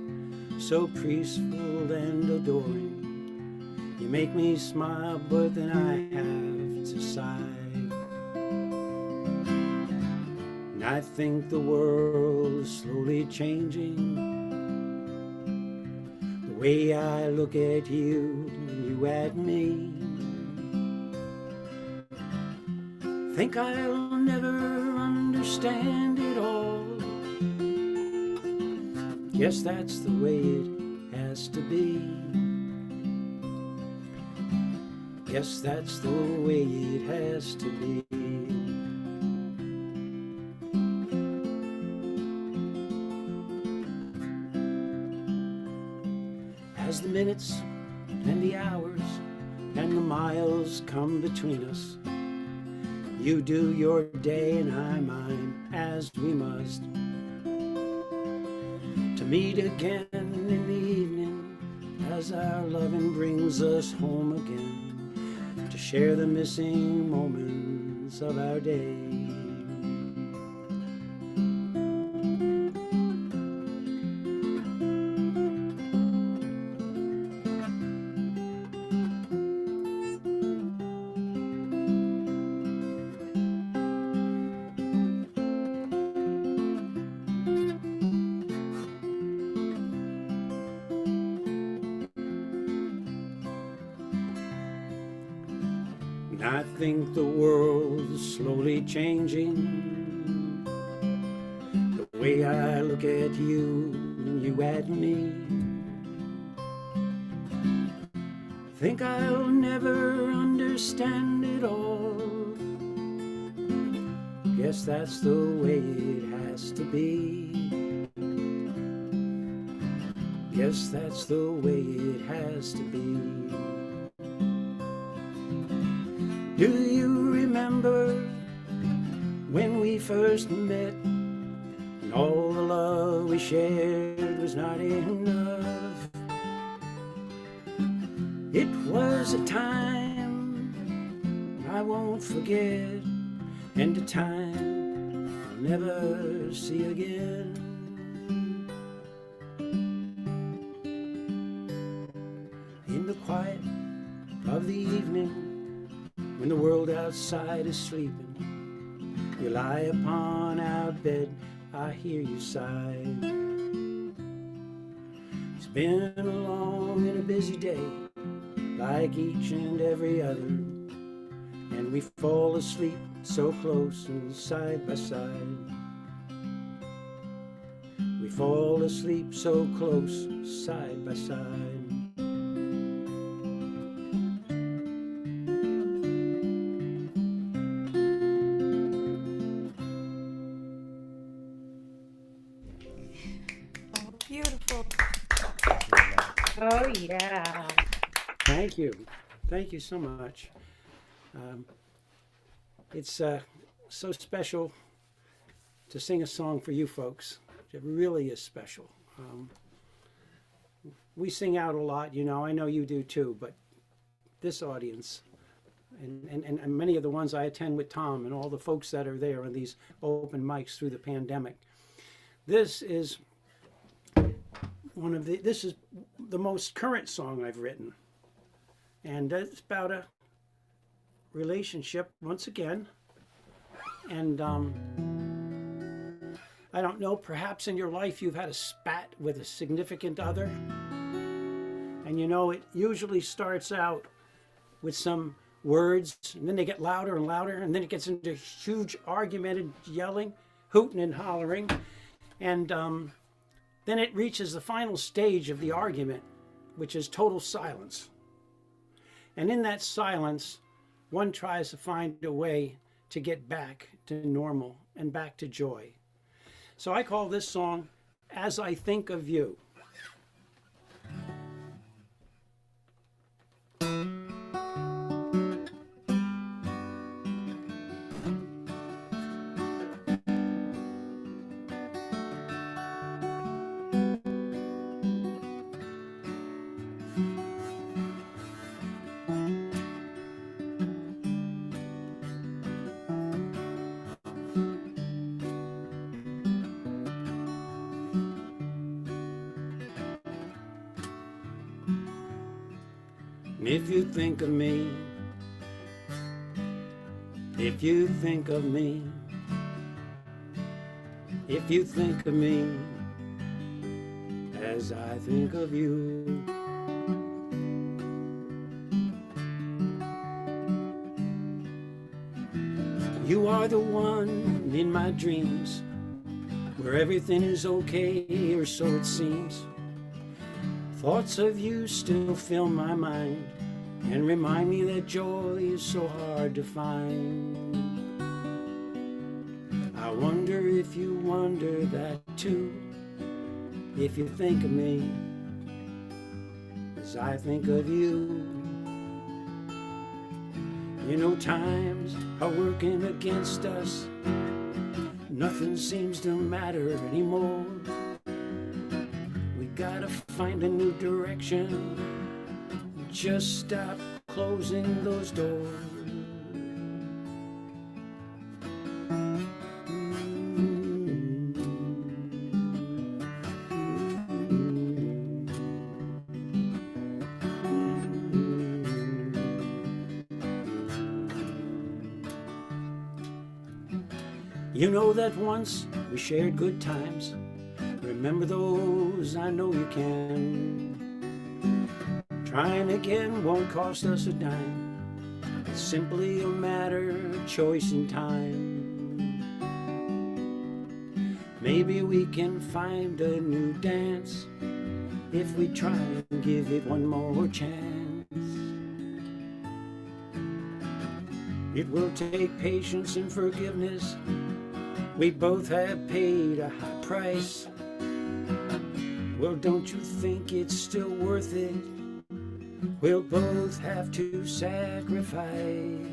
so peaceful and adoring. You make me smile, but then I have to sigh. And I think the world is slowly changing, the way I look at you and you at me. Think I'll never understand it all. Guess that's the way it has to be. Guess that's the way it has to be. As the minutes and the hours and the miles come between us, you do your day and I mine, as we must, to meet again in the evening as our loving brings us home again, to share the missing moments of our day. And I think the world is slowly changing, the way I look at you and you at me. Think I'll never understand it all. Guess that's the way it has to be. Guess that's the way it has to be. Do you remember when we first met, and all the love we shared was not enough? It was a time I won't forget, and a time I'll never see again. In the quiet of the evening, when the world outside is sleeping, you lie upon our bed, I hear you sigh. It's been a long and a busy day, like each and every other, and we fall asleep so close and side by side. We fall asleep so close, side by side. Beautiful. Oh, yeah. Thank you. Thank you so much. It's so special to sing a song for you folks. It really is special. We sing out a lot, you know, I know you do too, but this audience and many of the ones I attend with Tom and all the folks that are there on these open mics through the pandemic, this is this is the most current song I've written. And it's about a relationship once again. And I don't know, perhaps in your life you've had a spat with a significant other. And you know, it usually starts out with some words, and then they get louder and louder, and then it gets into huge argument and yelling, hooting and hollering. And then it reaches the final stage of the argument, which is total silence. And in that silence, one tries to find a way to get back to normal and back to joy. So I call this song, As I Think of You. If you think of me, if you think of me, if you think of me, as I think of you, you are the one in my dreams, where everything is okay, or so it seems. Thoughts of you still fill my mind and remind me that joy is so hard to find. I wonder if you wonder that too, if you think of me as I think of you. You know, times are working against us, nothing seems to matter anymore. We gotta find a new direction, just stop closing those doors. You know that once we shared good times. Remember those, I know you can. Trying again won't cost us a dime. It's simply a matter of choice and time. Maybe we can find a new dance if we try and give it one more chance. It will take patience and forgiveness. We both have paid a high price. Well, don't you think it's still worth it? We'll both have to sacrifice.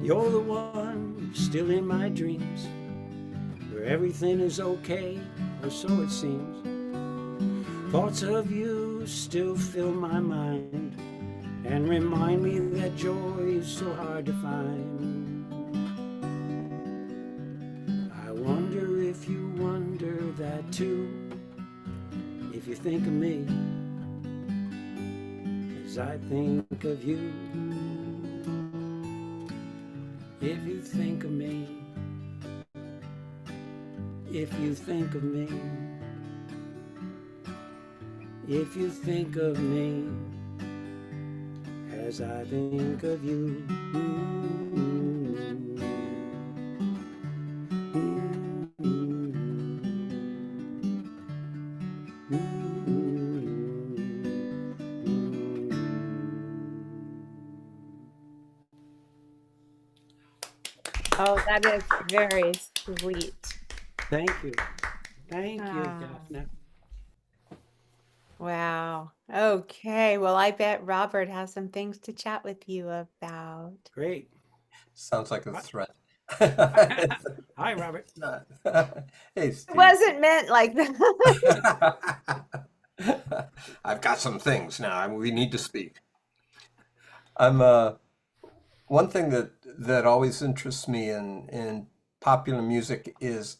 You're the one still in my dreams, where everything is okay, or so it seems. Thoughts of you still fill my mind and remind me that joy is so hard to find. I wonder if you wonder that too, if you think of me as I think of you. If you think of me, if you think of me, if you think of me as I think of you. Oh, that is very sweet. Thank you. Thank you, Ah. Daphne. Wow. Okay. Well, I bet Robert has some things to chat with you about. Great. Sounds like a threat. Hi, Robert. Hey, It Steve. wasn't meant like that. I've got some things now. We need to speak. I'm one thing that always interests me in popular music is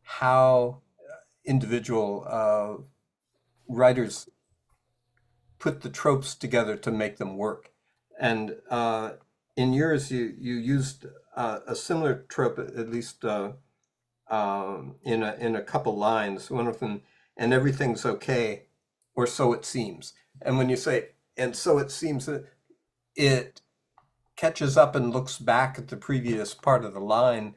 how individual writers put the tropes together to make them work. And in yours, you used a similar trope, at least in a couple lines. One of them, and everything's okay, or so it seems. And when you say, and so it seems, that it catches up and looks back at the previous part of the line,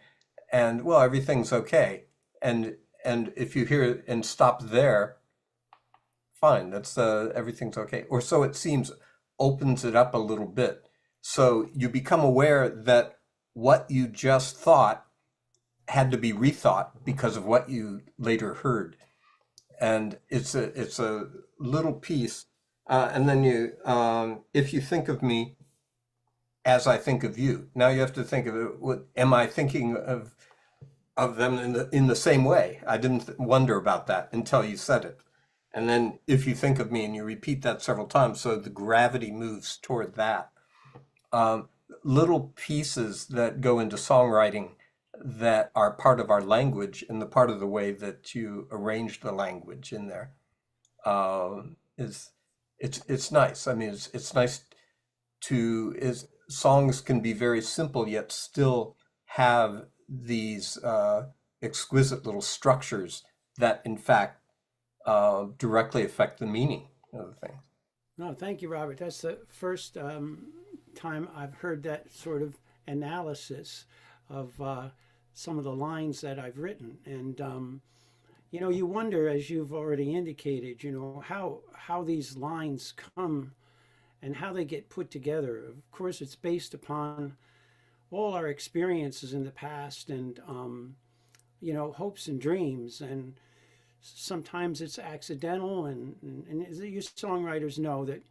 and well, everything's okay. And if you hear it and stop there, fine, that's everything's okay. Or so it seems opens it up a little bit. So you become aware that what you just thought had to be rethought because of what you later heard. And it's a little piece. And then you, if you think of me as I think of you, now you have to think of it. What, am I thinking of them in the same way? I didn't wonder about that until you said it. And then if you think of me and you repeat that several times, so the gravity moves toward that. Little pieces that go into songwriting that are part of our language and the part of the way that you arrange the language in there it's nice. I mean, it's nice songs can be very simple yet still have these exquisite little structures that in fact directly affect the meaning of the things. No, thank you, Robert. That's the first time I've heard that sort of analysis of some of the lines that I've written. And, you know, you wonder, as you've already indicated, you know, how these lines come and how they get put together. Of course, it's based upon all our experiences in the past and, you know, hopes and dreams. And sometimes it's accidental, and you songwriters know that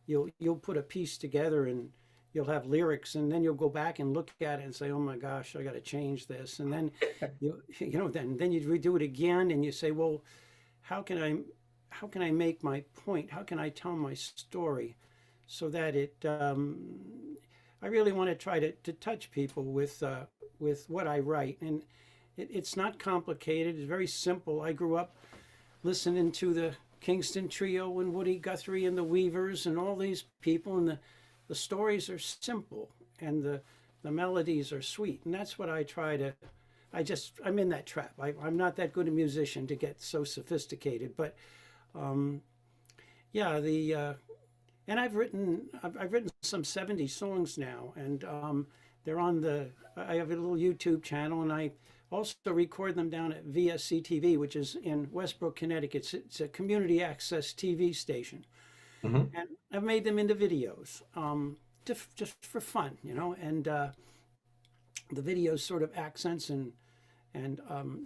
you'll put a piece together and you'll have lyrics, and then you'll go back and look at it and say, oh my gosh, I got to change this. And then you know then you redo it again and you say, well, how can I make my point? How can I tell my story so that it I really want to try to touch people with what I write. And it's not complicated. It's very simple. I grew up listening to the Kingston Trio and Woody Guthrie and the Weavers and all these people, and the stories are simple and the melodies are sweet. And that's what I try to, I'm in that trap. I'm not that good a musician to get so sophisticated, but yeah, and I've written some 70 songs now, and they're on I have a little YouTube channel, and I also record them down at VSCTV, which is in Westbrook, Connecticut. It's a community access TV station. Mm-hmm. And I've made them into videos, just for fun, you know, and the videos sort of accents and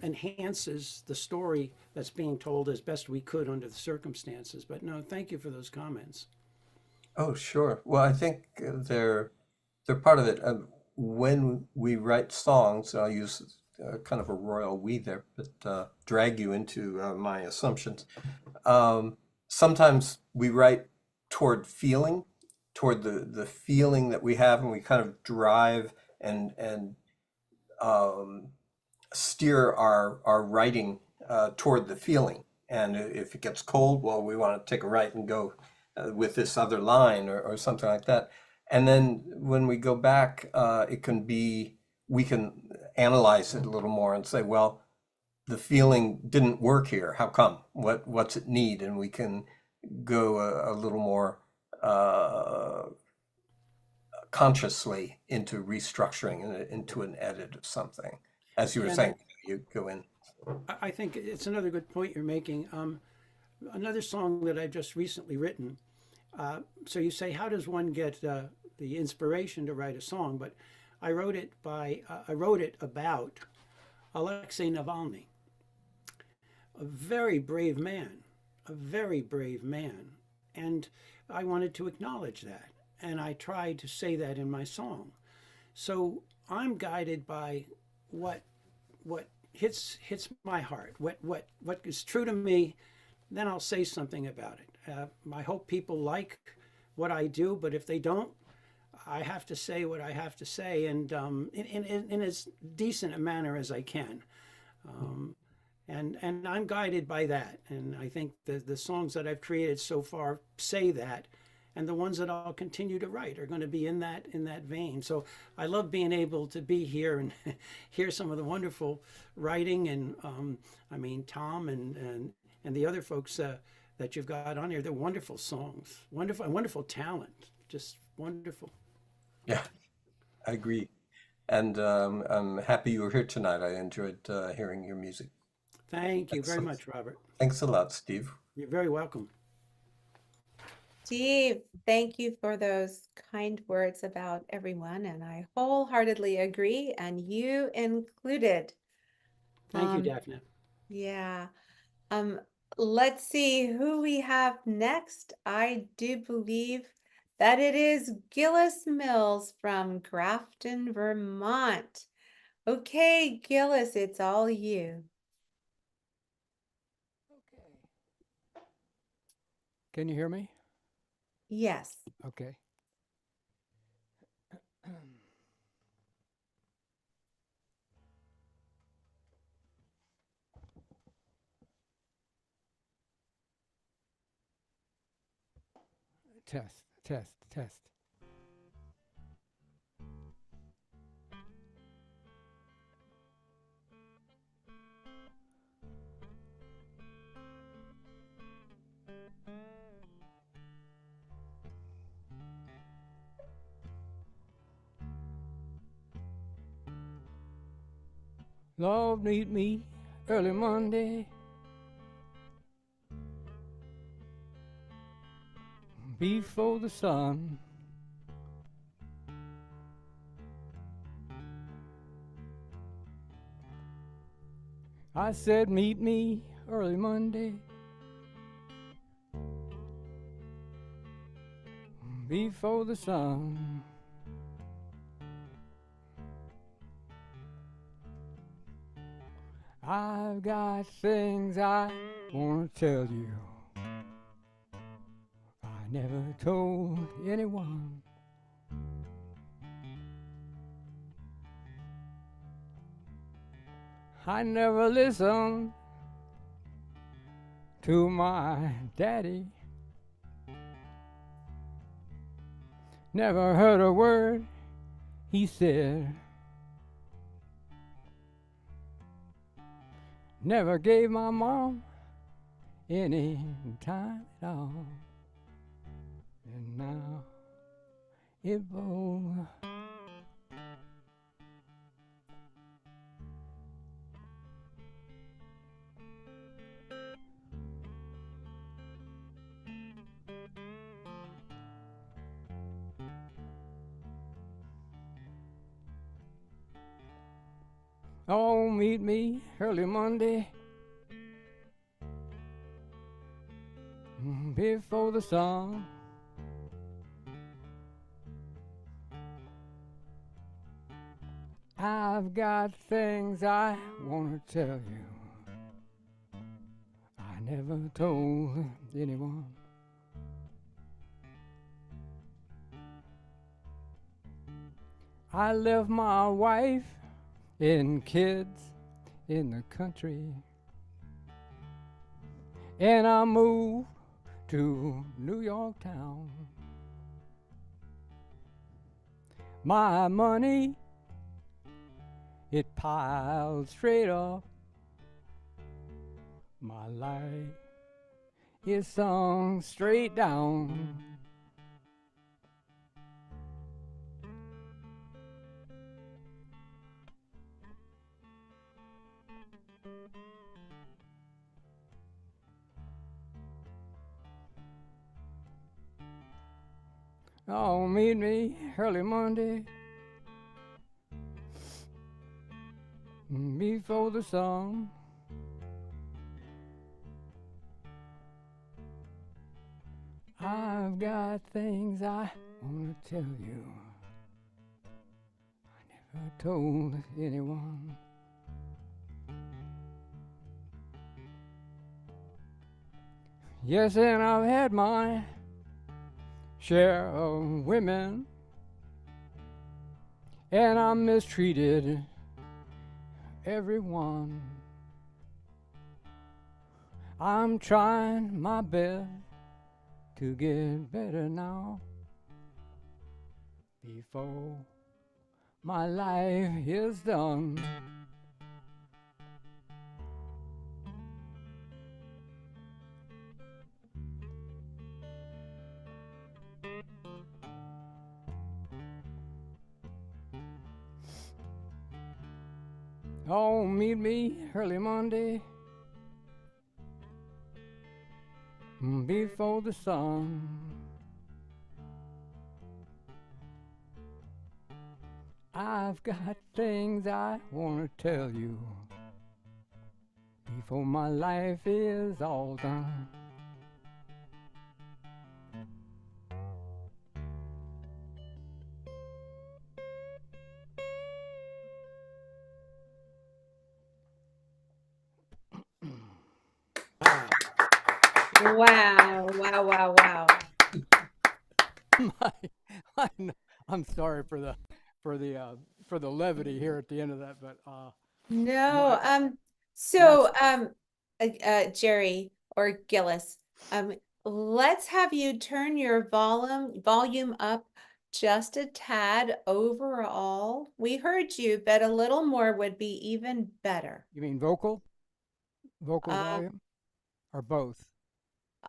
enhances the story that's being told as best we could under the circumstances. But no, thank you for those comments. Oh, sure. Well, I think they're part of it. when we write songs, I'll use kind of a royal we there, but drag you into my assumptions. Sometimes we write toward feeling, toward the feeling that we have, and we kind of drive and steer our writing toward the feeling. And if it gets cold, well, we want to take a right and go with this other line or something like that. And then when we go back, it can be, we can analyze it a little more and say, well, the feeling didn't work here. How come? What's it need? And we can go a little more consciously into restructuring into an edit of something. As you were And saying, you go in. I think it's another good point you're making. Another song that I've just recently written. So you say, how does one get the inspiration to write a song? But I wrote it about Alexei Navalny, a very brave man, and I wanted to acknowledge that, and I tried to say that in my song. So I'm guided by what hits my heart, what is true to me. Then I'll say something about it. I hope people like what I do, but if they don't, I have to say what I have to say, and in as decent a manner as I can. And I'm guided by that. And I think the songs that I've created so far say that, and the ones that I'll continue to write are going to be in that vein. So I love being able to be here and hear some of the wonderful writing, and I mean Tom and the other folks that you've got on here. They're wonderful songs, wonderful talent, just wonderful. Yeah, I agree. And I'm happy you were here tonight. I enjoyed hearing your music. Thank you very Excellent. much, Robert. Thanks a lot, Steve. You're very welcome. Steve, thank you for those kind words about everyone, and I wholeheartedly agree, and you included. Thank you, Daphne. Yeah. Let's see who we have next. I do believe that it is Gillis Mills from Grafton, Vermont. Okay, Gillis, it's all you. Can you hear me? Yes. Okay. Test. Lord, meet me early Monday before the sun. I said, meet me early Monday before the sun. I've got things I want to tell you I never told anyone. I never listened to my daddy. Never heard a word he said. Never gave my mom any time at all. And now it blows. Oh, meet me early Monday before the sun. I've got things I want to tell you. I never told anyone. I left my wife and kids in the country, and I moved to New York town. My money, it piled straight up. My life is sung straight down. Oh, meet me early Monday before the sun. I've got things I want to tell you. I never told anyone. Yes, and I've had my share of women, and I'm mistreated everyone. I'm trying my best to get better now before my life is done. Oh, meet me early Monday before the sun. I've got things I want to tell you before my life is all done. Wow, wow, wow, wow. I'm sorry for the levity here at the end of that, but No, Jerry or Gillis, let's have you turn your volume up just a tad overall. We heard you, but a little more would be even better. you mean vocal volume, or both?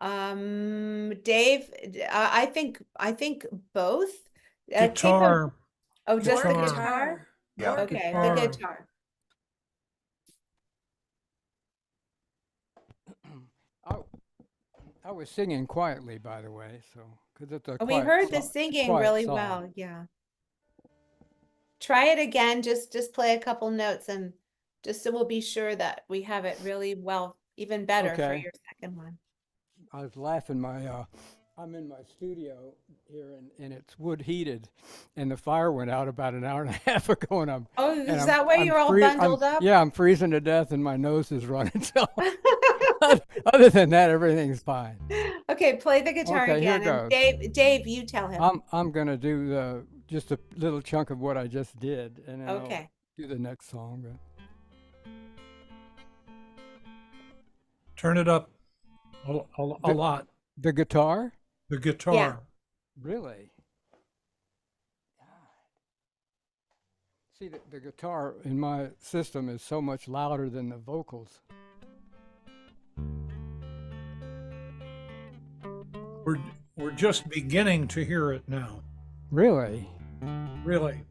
Dave, I think both. Guitar. Oh, just the Guitar. guitar? Yeah. Okay, Guitar. the guitar. I was singing quietly, by the way, so because it's a We quiet heard the song- singing quiet really song. well, yeah. Try it again, just play a couple notes and just so we'll be sure that we have it really well, even better for Okay. your second one. I was laughing. I'm in my studio here, and it's wood heated, and the fire went out about an hour and a half ago, and Oh, and is I'm- that why I'm you're all free- bundled up? Yeah, I'm freezing to death, and my nose is running. So other than that, everything's fine. Okay, play the guitar Okay, here again. And goes. Dave, you tell him. I'm gonna do just a little chunk of what I just did, and then Okay. I'll do the next song. But Turn it up a lot. the guitar, The guitar. Yeah. really. See, the guitar in my system is so much louder than the vocals. We're just beginning to hear it now. Really? Really.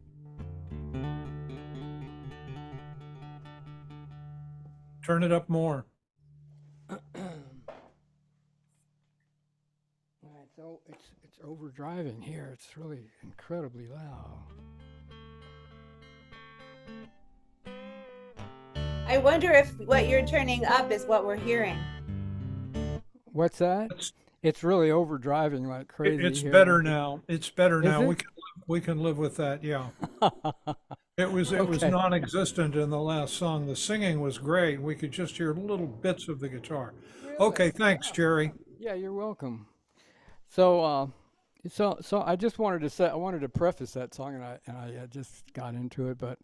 Turn it up more. It's overdriving here. It's really incredibly loud. I wonder if what you're turning up is what we're hearing. What's that? It's- It's really overdriving like crazy. It's here. better now. It's better Is now. it? We can live with that. Yeah. It was Okay. non-existent in the last song. The singing was great. We could just hear little bits of the guitar. Okay, Really? thanks, Jerry. Yeah, you're welcome. So, so I just wanted to say, I wanted to preface that song, and I just got into it. But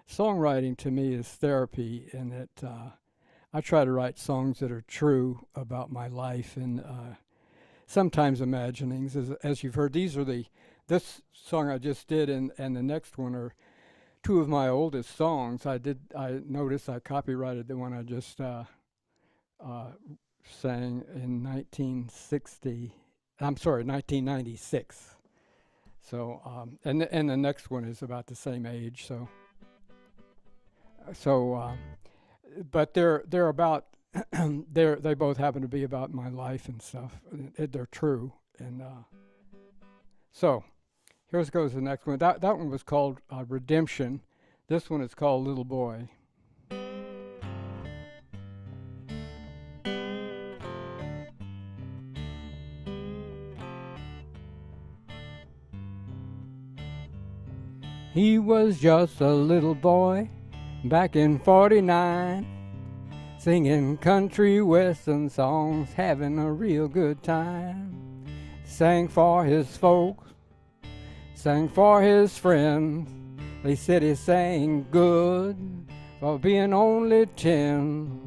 songwriting to me is therapy, and it I try to write songs that are true about my life, and sometimes imaginings. As you've heard, this song I just did, and the next one are two of my oldest songs. I noticed I copyrighted the one I just sang in 1960. I'm sorry, 1996. So, and the next one is about the same age. But they're about they both happen to be about my life and stuff. They're true, and so here goes the next one. That one was called Redemption. This one is called Little Boy. He was just a little boy back in '49, singing country western songs, having a real good time. Sang for his folks, sang for his friends. They said he sang good for being only 10.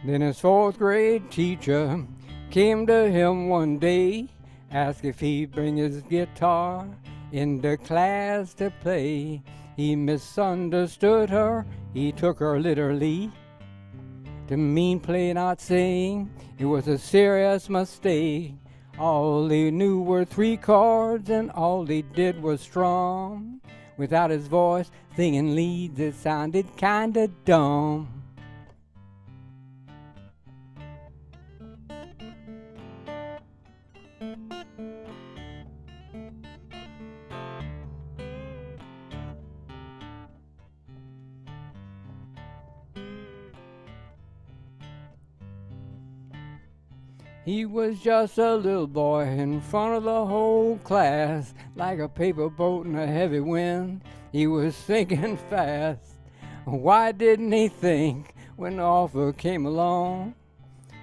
Then his fourth grade teacher came to him one day, asked if he'd bring his guitar into class to play. He misunderstood her, he took her literally to mean play not sing. It was a serious mistake. All they knew were 3 chords, and all they did was strum. Without his voice, singing leads, it sounded kinda dumb. He was just a little boy in front of the whole class, like a paper boat in a heavy wind. He was sinking fast. Why didn't he think when the offer came along?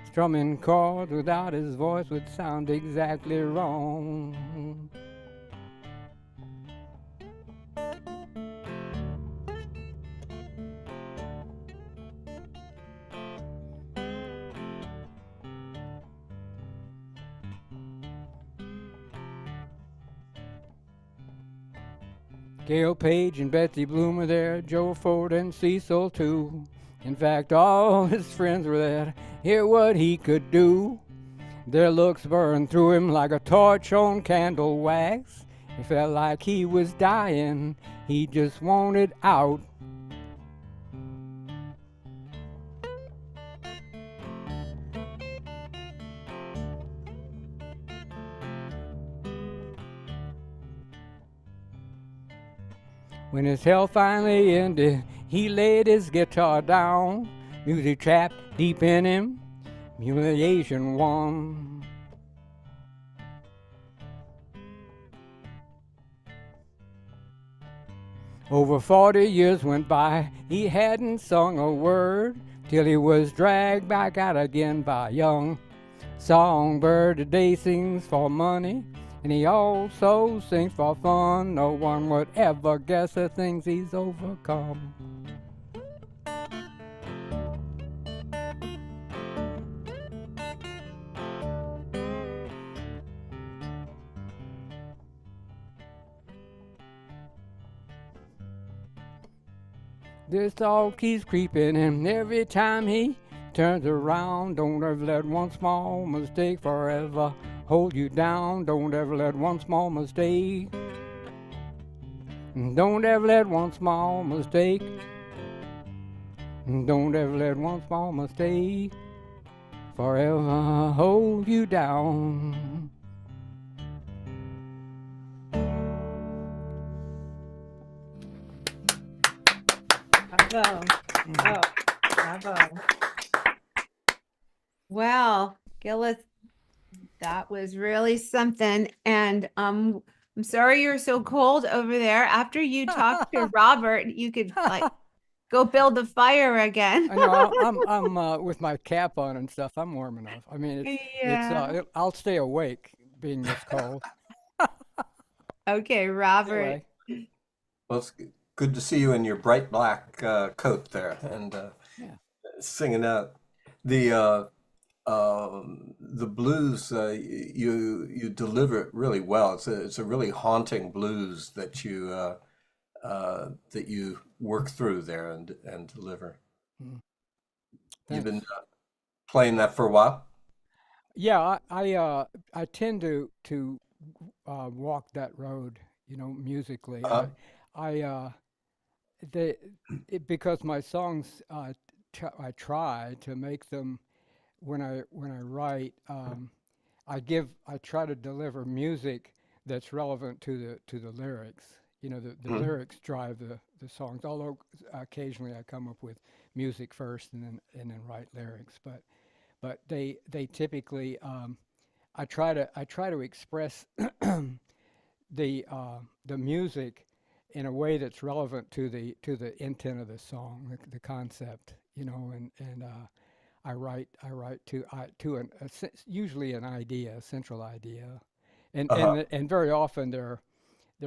Strumming chords without his voice would sound exactly wrong. Gail Page and Betsy Bloom were there, Joe Ford and Cecil too. In fact, all his friends were there to hear what he could do. Their looks burned through him like a torch on candle wax. It felt like he was dying, he just wanted out. When his health finally ended, he laid his guitar down. Music trapped deep in him, humiliation won. Over 40 years went by, he hadn't sung a word, till he was dragged back out again by a young songbird. Today sings for money, and he also sings for fun. No one would ever guess the things he's overcome. This thought keeps creeping, and every time he turns around, don't ever let one small mistake forever hold you down. Don't ever let one small mistake. Don't ever let one small mistake. Don't ever let one small mistake forever hold you down. Bravo. Oh, bravo. Wow, Gillis, that was really something. And I'm sorry you're so cold over there. After you talk to Robert, you could like go build the fire again. I know I'm with my cap on and stuff. I'm warm enough. I mean, Yeah. I'll stay awake being this cold. Okay, Robert. Anyway, Well, it's good to see you in your bright black coat there and yeah. singing out the blues. You deliver it really well. It's a really haunting blues that you work through there and deliver. Mm, You've been thanks. playing that for a while? Yeah, I tend to walk that road, musically. Uh, I they because my songs I try to make them when I write, I try to deliver music that's relevant to the lyrics. The mm, lyrics drive the songs. Although occasionally I come up with music first and then write lyrics, but they typically I try to express the music in a way that's relevant to the intent of the song, the concept, and I write usually an idea, a central idea, and uh-huh. and very often they're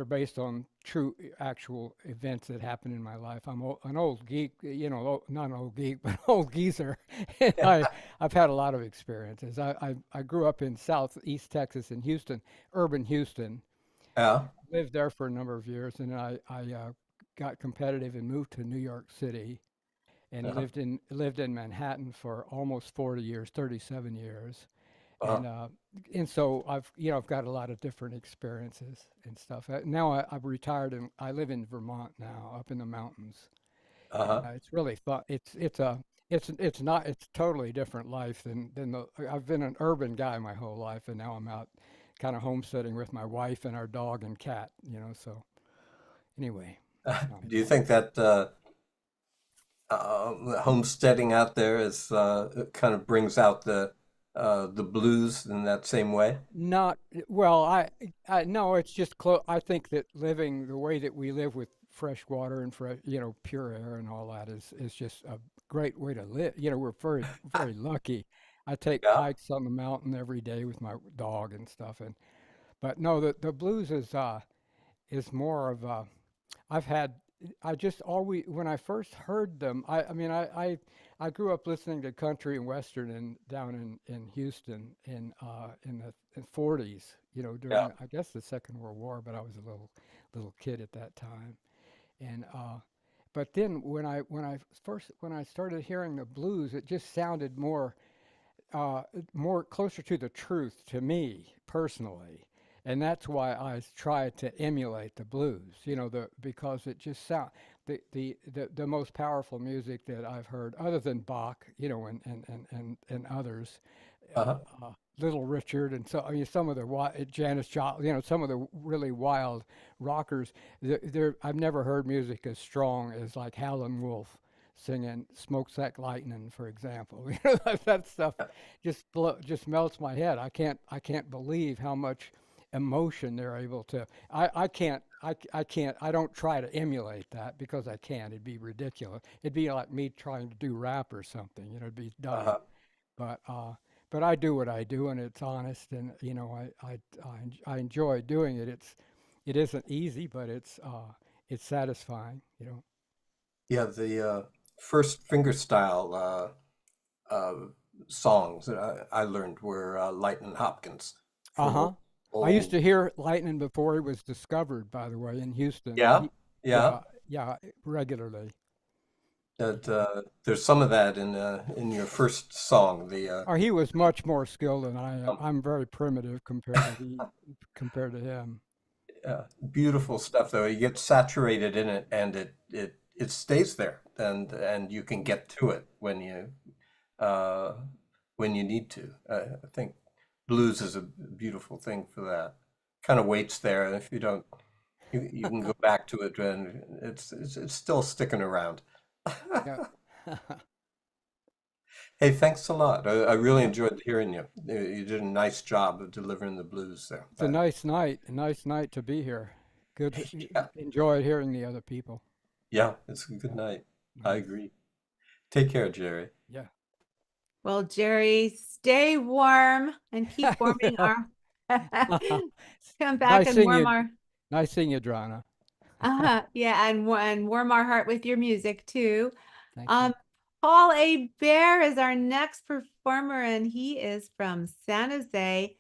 based on true actual events that happen in my life. An old geek, not an old geek, but an old geezer. And I've had a lot of experiences. I grew up in southeast Texas in Houston, urban Houston. Yeah. Lived there for a number of years, and I got competitive and moved to New York City and Yeah. lived in Manhattan for almost 40 years, 37 years, Uh-huh. and so I've got a lot of different experiences and stuff. Now I've retired and I live in Vermont now, up in the mountains, and Uh-huh. it's really fun. It's totally different life than I've been an urban guy my whole life, and now I'm out kind of homesteading with my wife and our dog and cat. So anyway, it's Do you nice. think that homesteading out there is it kind of brings out the blues in that same way? Not well. I no. It's just close. I think that living the way that we live with fresh water and fresh, pure air and all that is just a great way to live. We're very very lucky. I take Yeah. hikes on the mountain every day with my dog and stuff. But no, the blues is more of a. I've had. I just always when I first heard them. I mean I grew up listening to country and western down in Houston in the 40s. During Yeah. I guess the Second World War, but I was a little kid at that time. And but then when I started hearing the blues, it just sounded more closer to the truth to me personally, and that's why I try to emulate the blues. Because it just sound the most powerful music that I've heard, other than Bach, and others, uh, Uh-huh. Little Richard, and so I mean some of the Janis Joplin, some of the really wild rockers. I've never heard music as strong as like Howlin' Wolf singing "Smokestack Lightning," for example. That stuff just melts my head. I can't believe how much emotion they're able to. I don't try to emulate that because I can't. It'd be ridiculous. It'd be like me trying to do rap or something. It'd be dumb. Uh-huh. But but I do what I do, and it's honest, and I enjoy doing it. It isn't easy, but it's satisfying. Yeah, the first fingerstyle uh, songs that I learned were Lightnin' Hopkins Uh from huh. I used old. to hear lightning before it was discovered, by the way, in Houston. Yeah, yeah. Yeah, yeah, regularly. That there's some of that in your first song. He was much more skilled than I am. Um, I'm very primitive compared to him. Beautiful stuff though. You get saturated in it, and it stays there, and you can get to it uh, when you need to. I think blues is a beautiful thing for that. Kind of waits there, and if you don't, you can go back to it, and it's still sticking around. Yeah. Hey, thanks a lot. I really enjoyed hearing you. You did a nice job of delivering the blues there. It's a nice night to be here. Good. Yeah, Enjoyed hearing the other people. yeah, it's a good night. I agree. Take care, Jerry. Yeah. Well, Jerry, stay warm and keep warming our come back Nice and seeing warm you. our Nice seeing you, Drana. yeah, and warm our heart with your music too. Thank you. Paul A. Bear is our next performer, and he is from San Jose,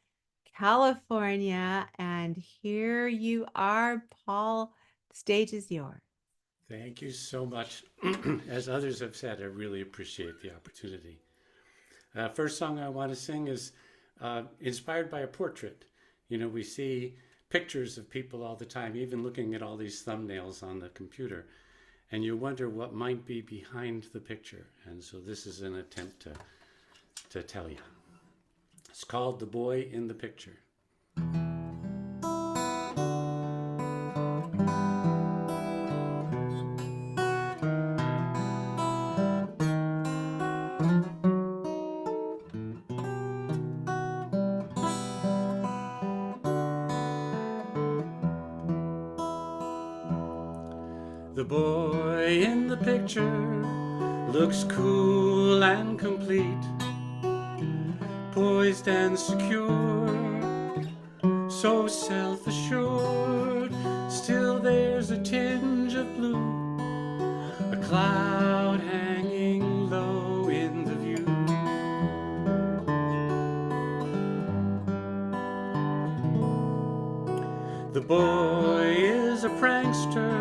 California. And here you are, Paul. The stage is yours. Thank you so much. As others have said, I really appreciate the opportunity. First song I want to sing is inspired by a portrait. You know, we see pictures of people all the time, even looking at all these thumbnails on the computer, and you wonder what might be behind the picture. And so this is an attempt to tell you. It's called The Boy in the Picture. The boy in the picture looks cool and complete, poised and secure, so self-assured. Still there's a tinge of blue, a cloud hanging low in the view. The boy is a prankster,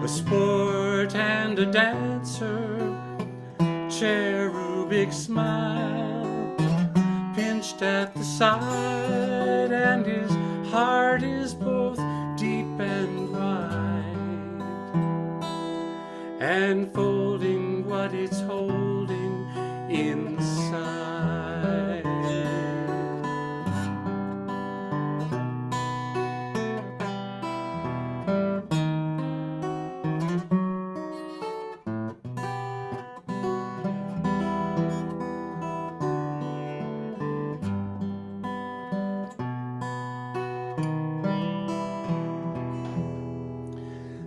a sport and a dancer, cherubic smile, pinched at the side, and his heart is both deep and wide, and folding what it's holding inside.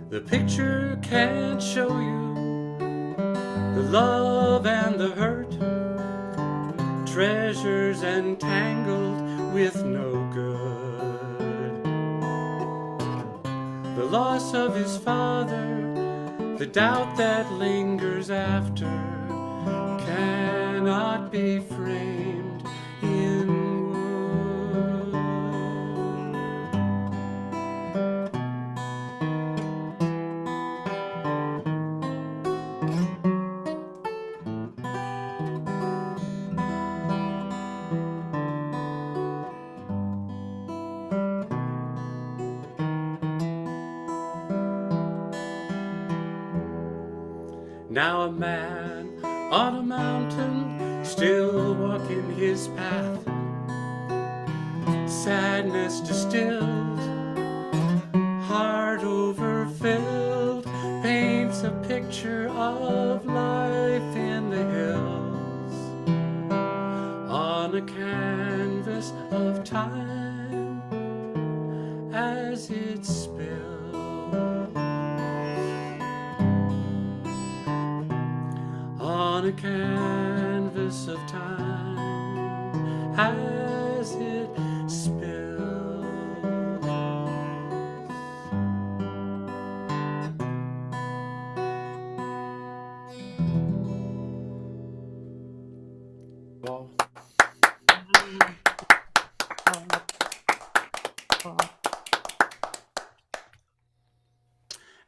The picture can't show you the love and the hurt, treasures entangled with no good. The loss of his father, the doubt that lingers after, cannot be framed in words. Now a man on a mountain, still walking his path, sadness distilled, heart overfilled, paints a picture of life in the hills, on a canvas of time as it spills. On a canvas of time as it spills. Well,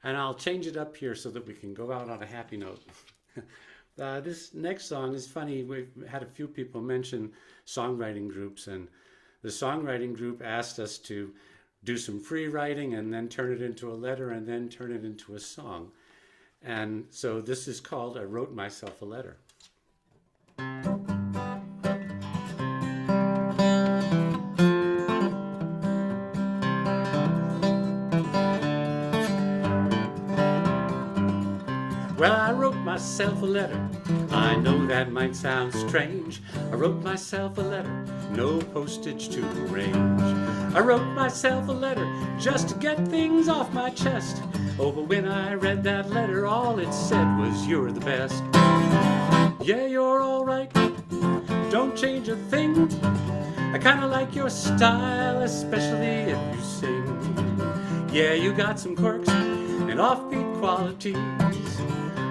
and I'll change it up here so that we can go out on a happy note. This next song is funny. We've had a few people mention songwriting groups, and the songwriting group asked us to do some free writing and then turn it into a letter and then turn it into a song. And so this is called I Wrote Myself a Letter. Well, I wrote myself a letter. I know that might sound strange. I wrote myself a letter, no postage to arrange. I wrote myself a letter just to get things off my chest. Oh, but when I read that letter, all it said was, "You're the best." Yeah, you're all right. Don't change a thing. I kinda like your style, especially if you sing. Yeah, you got some quirks and offbeat qualities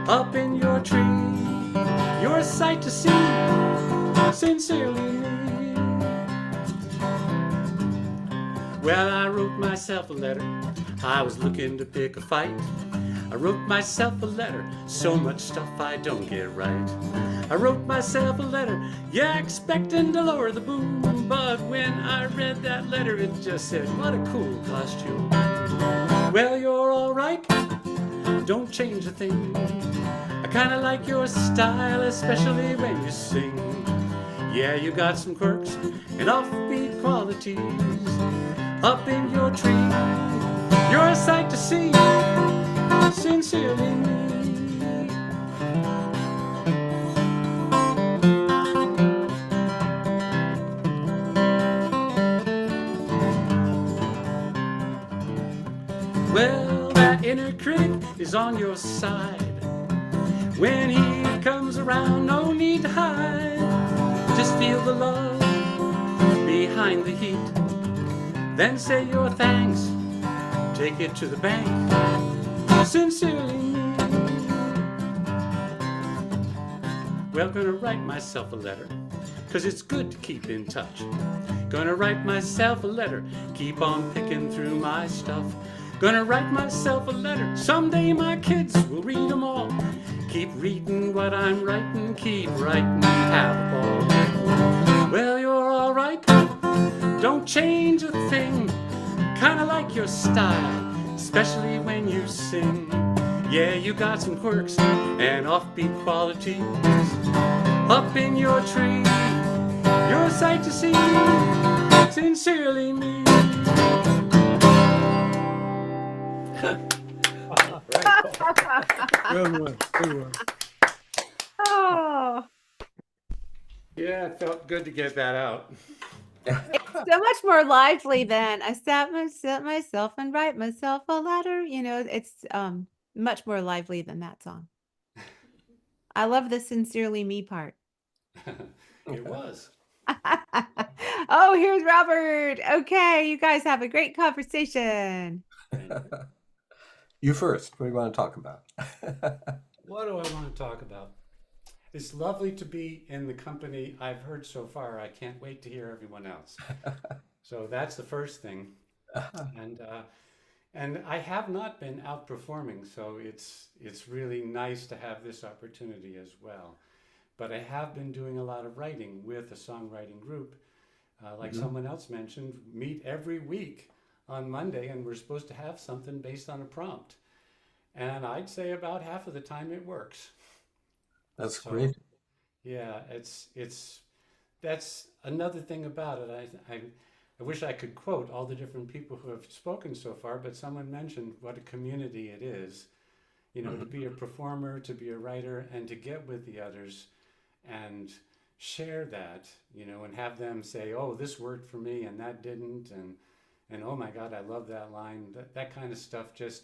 up in your tree. You're a sight to see, sincerely me. Well, I wrote myself a letter. I was looking to pick a fight. I wrote myself a letter, so much stuff I don't get right. I wrote myself a letter, yeah, expecting to lower the boom. But when I read that letter, it just said, "What a cool costume." Well, you're all right, don't change a thing. I kinda like your style, especially when you sing. Yeah, you got some quirks and offbeat qualities up in your tree. You're a sight to see, sincerely me. Well, that inner critic is on your side. When he comes around, no need to hide. Just feel the love behind the heat. Then say your thanks, take it to the bank. Sincerely me. Well, gonna write myself a letter, 'cause it's good to keep in touch. Gonna write myself a letter, keep on picking through my stuff. Gonna write myself a letter, someday my kids will read them all. Keep reading what I'm writing, keep writing, have a ball. Well, you're all right, don't change a thing. Kinda like your style, especially when you sing. Yeah, you got some quirks and offbeat qualities up in your tree. You're a sight to see, sincerely me. Good one. Good one. Oh, Yeah, it felt good to get that out. so much more lively than I sat myself and write myself a letter. It's much more lively than that song. I love the sincerely me part. It was. Oh, here's Robert. Okay, you guys have a great conversation. You first. What do you want to talk about? What do I want to talk about? It's lovely to be in the company I've heard so far. I can't wait to hear everyone else. So that's the first thing. And I have not been out performing, so it's really nice to have this opportunity as well. But I have been doing a lot of writing with a songwriting group. Like someone else mentioned, meet every week on Monday, and we're supposed to have something based on a prompt. And I'd say about half of the time it works. That's So, great. yeah, that's another thing about it. I wish I could quote all the different people who have spoken so far, but someone mentioned what a community it is, to be a performer, to be a writer, and to get with the others and share that, and have them say, "Oh, this worked for me and that didn't," and "Oh my God, I love that line." That kind of stuff just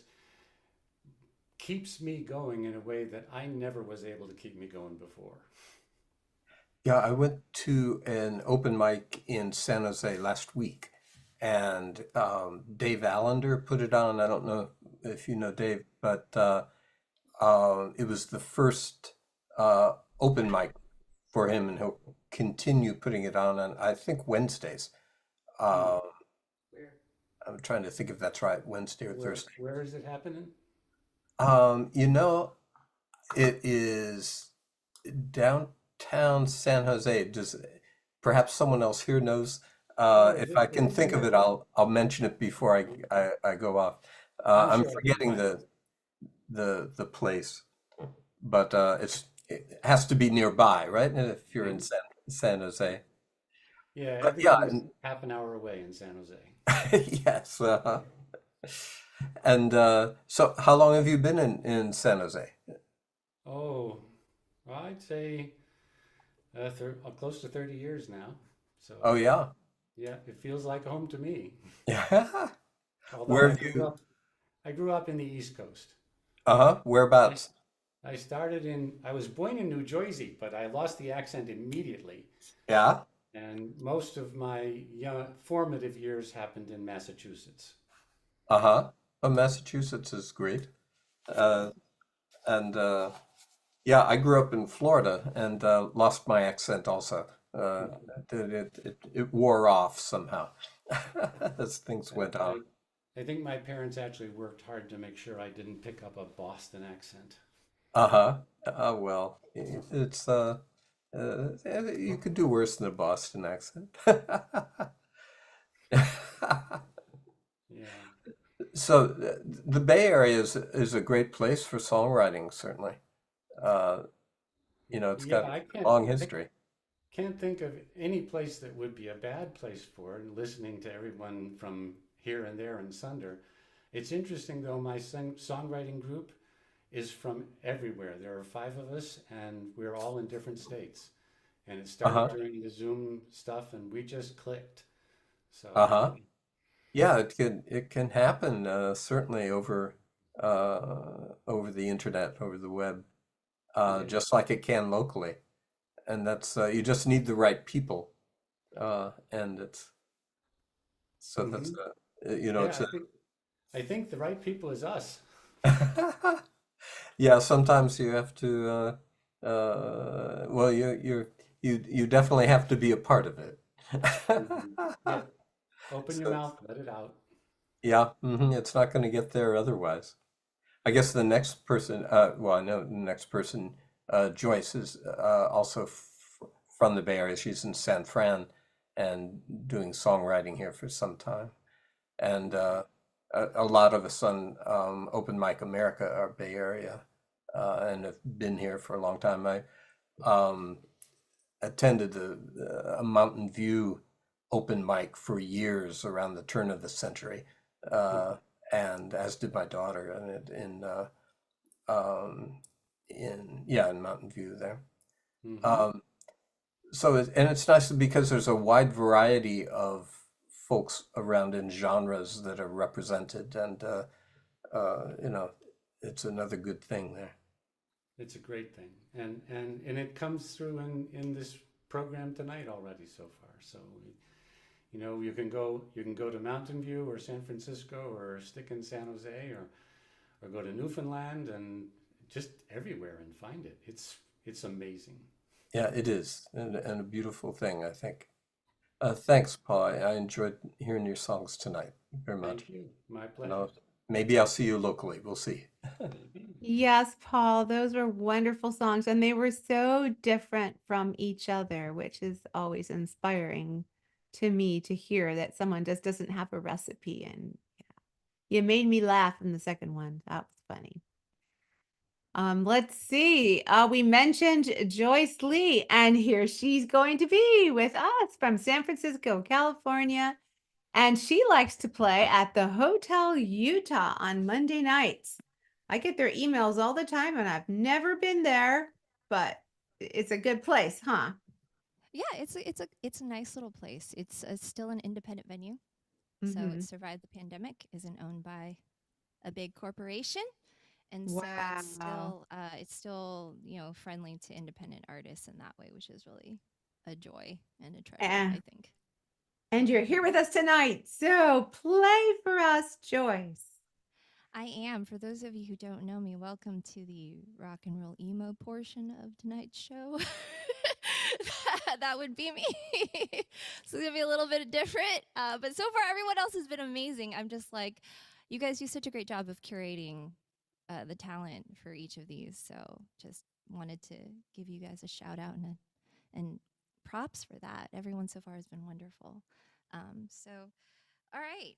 keeps me going in a way that I never was able to keep me going before. Yeah, I went to an open mic in San Jose last week, and Dave Allender put it on. I don't know if you know Dave, but it was the first open mic for him, and he'll continue putting it on I think Wednesdays. I'm trying to think if that's right, Wednesday or Thursday. Where is it happening? It is downtown San Jose. Does perhaps someone else here knows? If I can think of it, I'll mention it before I go off. I'm forgetting the place, but it has to be nearby, right? If you're in San Jose. Yeah, But everything's half an hour away in San Jose. yes. And so how long have you been in San Jose? Oh, well, I'd say close to 30 years now. So Oh yeah. yeah, it feels like home to me. Yeah. Although Where have you? I grew up in the East Coast. Uh-huh. I, Whereabouts? I was born in New Jersey, but I lost the accent immediately. Yeah. And most of my formative years happened in Massachusetts. Uh-huh. Oh, Massachusetts is great. Uh, and yeah, I grew up in Florida and lost my accent also. It wore off somehow as things went on. I think my parents actually worked hard to make sure I didn't pick up a Boston accent. Uh-huh. Well, it's you could do worse than a Boston accent. Yeah. So the Bay Area is a great place for songwriting, certainly. Uh, it's Yeah, got a long I history. can't think of any place that would be a bad place for it, and listening to everyone from here and there and sunder. It's interesting though, my songwriting group is from everywhere. There are five of us, and we're all in different states. And it started Uh-huh. during the Zoom stuff, and we just clicked. So, Uh-huh. Yeah, it can happen certainly over the internet, over the web, yeah. just like it can locally. And that's you just need the right people, and it's so Hmm. that's Yeah, it's I think the right people is us. a yeah. Sometimes you have to well, you definitely have to be a part of it. Yeah, open your So mouth, let it out. yeah, it's not going to get there otherwise. I guess the next person, well, I know the next person, Joyce is also from the Bay Area. She's in San Fran and doing songwriting here for some time. And a lot of us on Open Mic America are Bay Area and have been here for a long time. I um, attended a Mountain View open mic for years around the turn of the century, uh, and as did my daughter, and um, in Mountain View there. Mm-hmm. Um, and it's nice because there's a wide variety of folks around in genres that are represented, and you know, it's another good thing there. It's a great thing, and it comes through in this program tonight already so far. So, you can go to Mountain View or San Francisco or stick in San Jose or go to Newfoundland and just everywhere and find it. It's amazing. Yeah, it is, and a beautiful thing, I think. Thanks, Paul. I enjoyed hearing your songs tonight very much. Thank you. My And pleasure. maybe I'll see you locally. We'll see. Maybe. Yes, Paul, those were wonderful songs, and they were so different from each other, which is always inspiring to me to hear that someone just doesn't have a recipe. And yeah, you made me laugh in the second one. That was funny. Let's see. We mentioned Joyce Lee, and here she's going to be with us from San Francisco, California. And she likes to play at the Hotel Utah on Monday nights. I get their emails all the time, and I've never been there, but it's a good place, huh? Yeah, it's a nice little place. It's still an independent venue, so Mm-hmm. it survived the pandemic. Isn't owned by a big corporation, and so Wow. it's still friendly to independent artists in that way, which is really a joy and a treasure, Eh, I think. And you're here with us tonight, so play for us, Joyce. I am. For those of you who don't know me, welcome to the rock and roll emo portion of tonight's show. That would be me. So it's going to be a little bit different. But so far, everyone else has been amazing. I'm just like, you guys do such a great job of curating the talent for each of these. So just wanted to give you guys a shout out and props for that. Everyone so far has been wonderful. All right.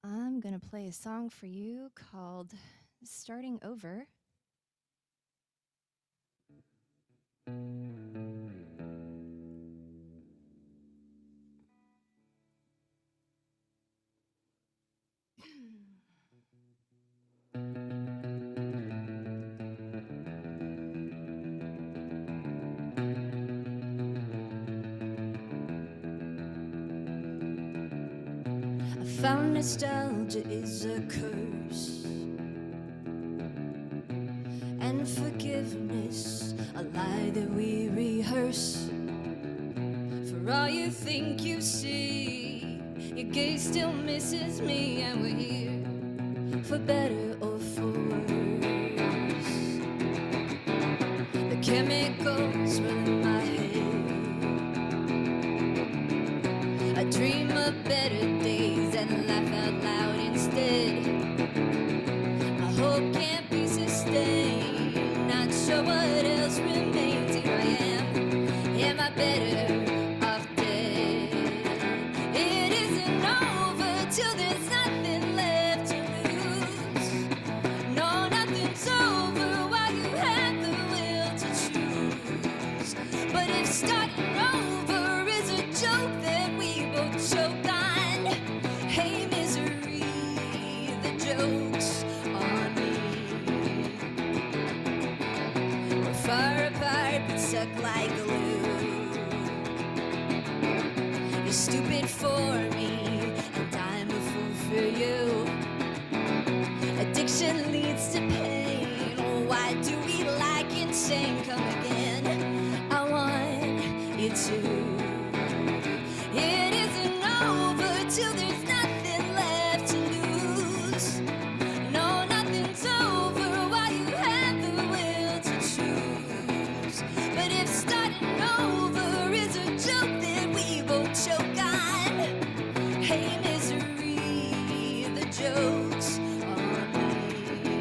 I'm going to play a song for you called Starting Over. found nostalgia is a curse, and forgiveness a lie that we rehearse. For all you think you see, your gaze still misses me, and we're here for better or for worse. The chemicals run in my head. I dream of better days and laugh out loud instead. My hope can't be sustained, not sure what else remains. Here I am I better off dead? It isn't over till there's nothing left to lose. No, nothing's over while you have the will to choose. But if starting over is a joke that we both choke on, hey misery, the joke's on me. We're far apart but stuck like glue. You're stupid for me, and I'm a fool for you. Addiction leads to pain. Oh, why do we like insane? Come again, I want you to. It isn't over till there's nothing left to lose. No, nothing's over while you have the will to choose. But if starting over is a joke that we both choke on, hey misery, the joke's on me.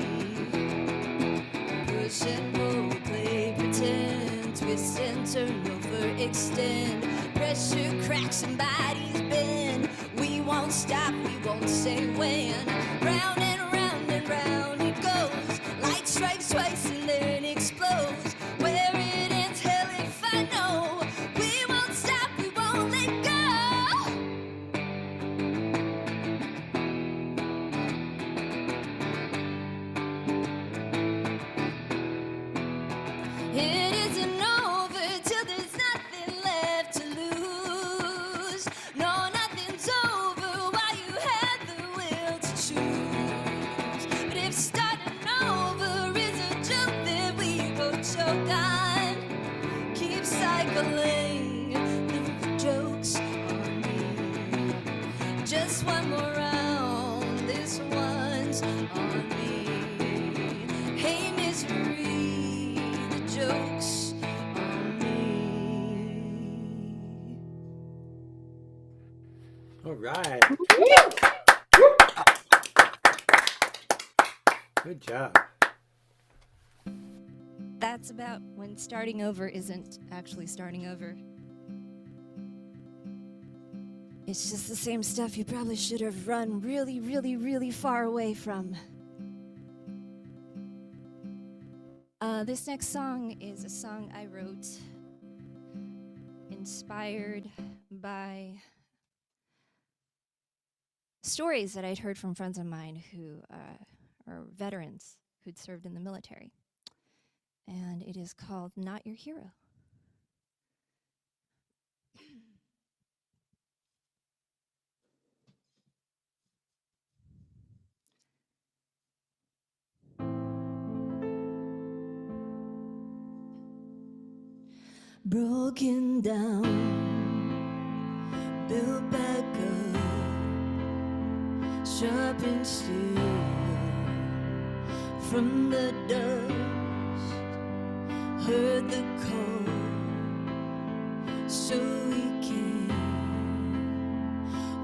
Push and pull, play pretend, twist and turn, overextend. Pressure cracks, somebody's bend. We won't stop, we won't say when. Round and round it goes. Light strikes twice and then explodes. Where it ends, hell if I know. We won't stop, we won't let go. It isn't over till there's nothing left to lose. No, nothing's over while you have the will to choose. But if starting over is a joke that we both choke on, keep cycling, the joke's on me. Just one more round, this one's on me. Hey misery, the joke's on me. All right. Good job. That's about when starting over isn't actually starting over. It's just the same stuff you probably should have run really, really, really far away from. This next song is a song I wrote inspired by stories that I'd heard from friends of mine who are veterans who'd served in the military. And it is called Not Your Hero. Broken down, built back up, sharpened steel from the dust, heard the call, so we can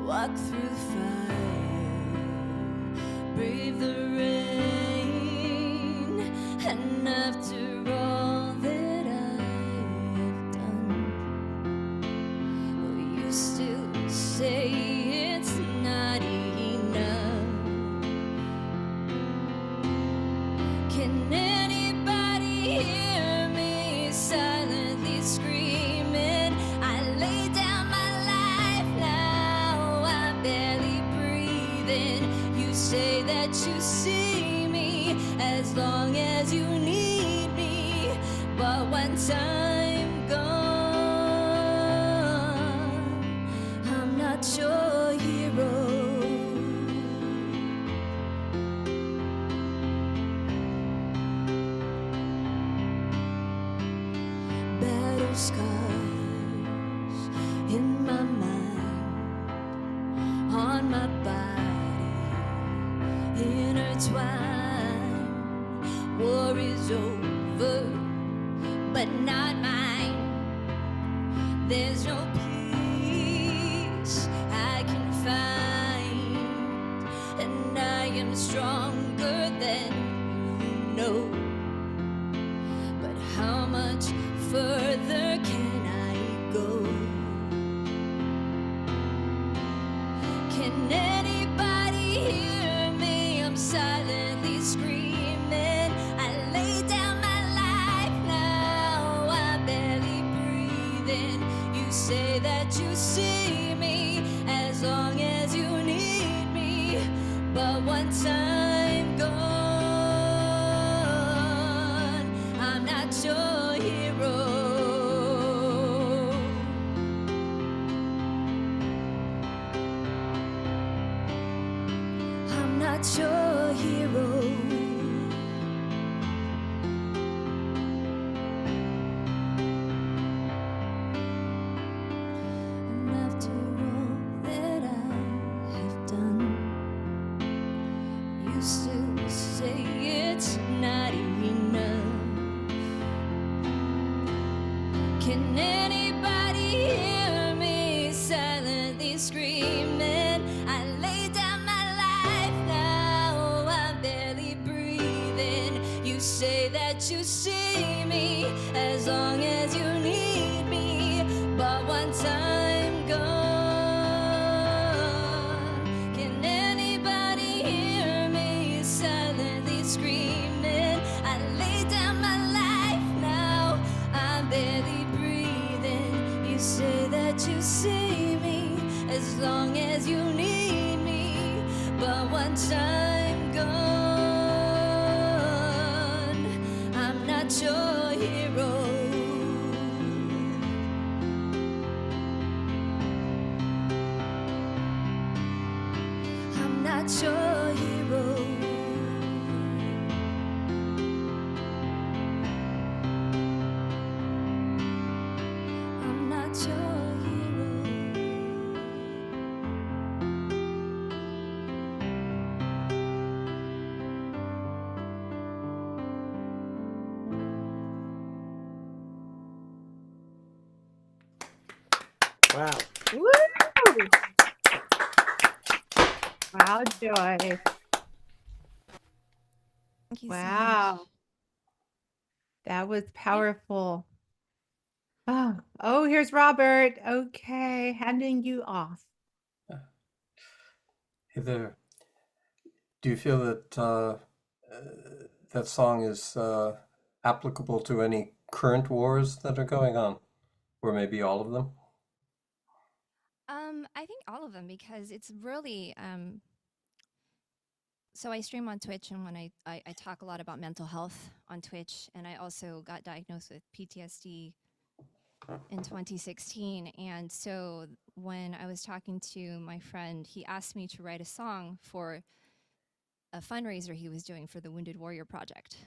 walk through fire, brave the rain, and after all that I've done, oh, you still say it's not enough. Can anybody hear me silently screaming? I lay down my life now, I'm barely breathing. You say that you see me as long as you need me, but once I'm gone, I'm not your hero. scars in my mind, on my body, intertwined. War is over, but not mine. There's no peace I can find, and I am stronger than you know. But how much further can I go? Can anybody hear me? I'm silently screaming. I lay down my life now, I'm barely breathing. You say that you see me as long as you need me, but once I'm gone, I'm not your hero. I'm not your hero. And after all that I have done, you still say it's not enough. Can anybody hear me silently screaming? I lay down my life now, I'm barely breathing. You say that you see me as long as you need me, but once I'm gone, can anybody hear me silently screaming? I lay down my life now, I'm barely breathing. You say that you see me as long as you need me, but once I'm gone, I'm not your hero. I'm not your hero. I'm not your hero. Wow. Woo! Wow, Joy. Thank you so Wow. much. That was powerful. Oh, here's Robert. Okay, handing you off. Hey there. Do you feel that that song is applicable to any current wars that are going on, or maybe all of them? I think all of them, because it's really so I stream on Twitch, and when I talk a lot about mental health on Twitch, and I also got diagnosed with PTSD in 2016. And so when I was talking to my friend, he asked me to write a song for a fundraiser he was doing for the Wounded Warrior Project.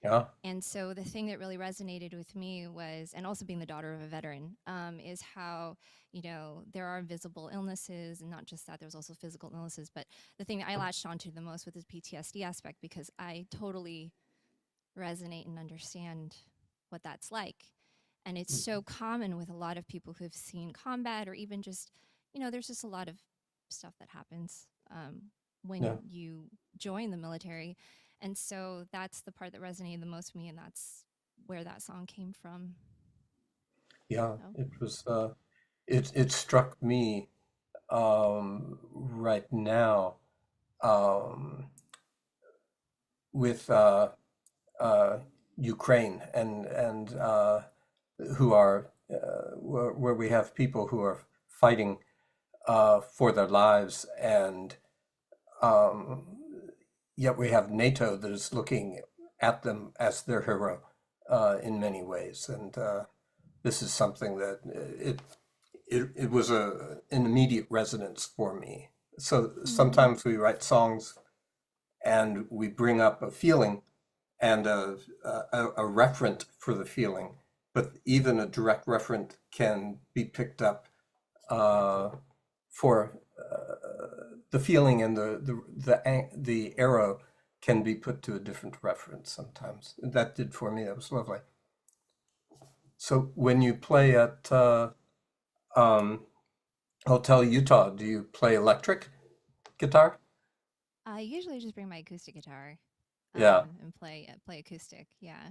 Yeah. And so the thing that really resonated with me was, and also being the daughter of a veteran, is how, you know, there are invisible illnesses, and not just that, there's also physical illnesses. But the thing that I latched onto the most with the PTSD aspect, because I totally resonate and understand what that's like. And it's so common with a lot of people who've seen combat, or even just, you know, there's just a lot of stuff that happens when Yeah. you join the military. And so that's the part that resonated the most with me, and that's where that song came from. Yeah, So. it was. It struck me right now with Ukraine and who are where we have people who are fighting for their lives, and yet we have NATO that is looking at them as their hero in many ways, and this is something that it was an immediate resonance for me. So sometimes we write songs and we bring up a feeling and a referent for the feeling, but even a direct reference can be picked up for the feeling, and the arrow can be put to a different reference sometimes. That did for me. That was lovely. So when you play at Hotel Utah, do you play electric guitar? I usually just bring my acoustic guitar. Yeah. And play acoustic. Yeah.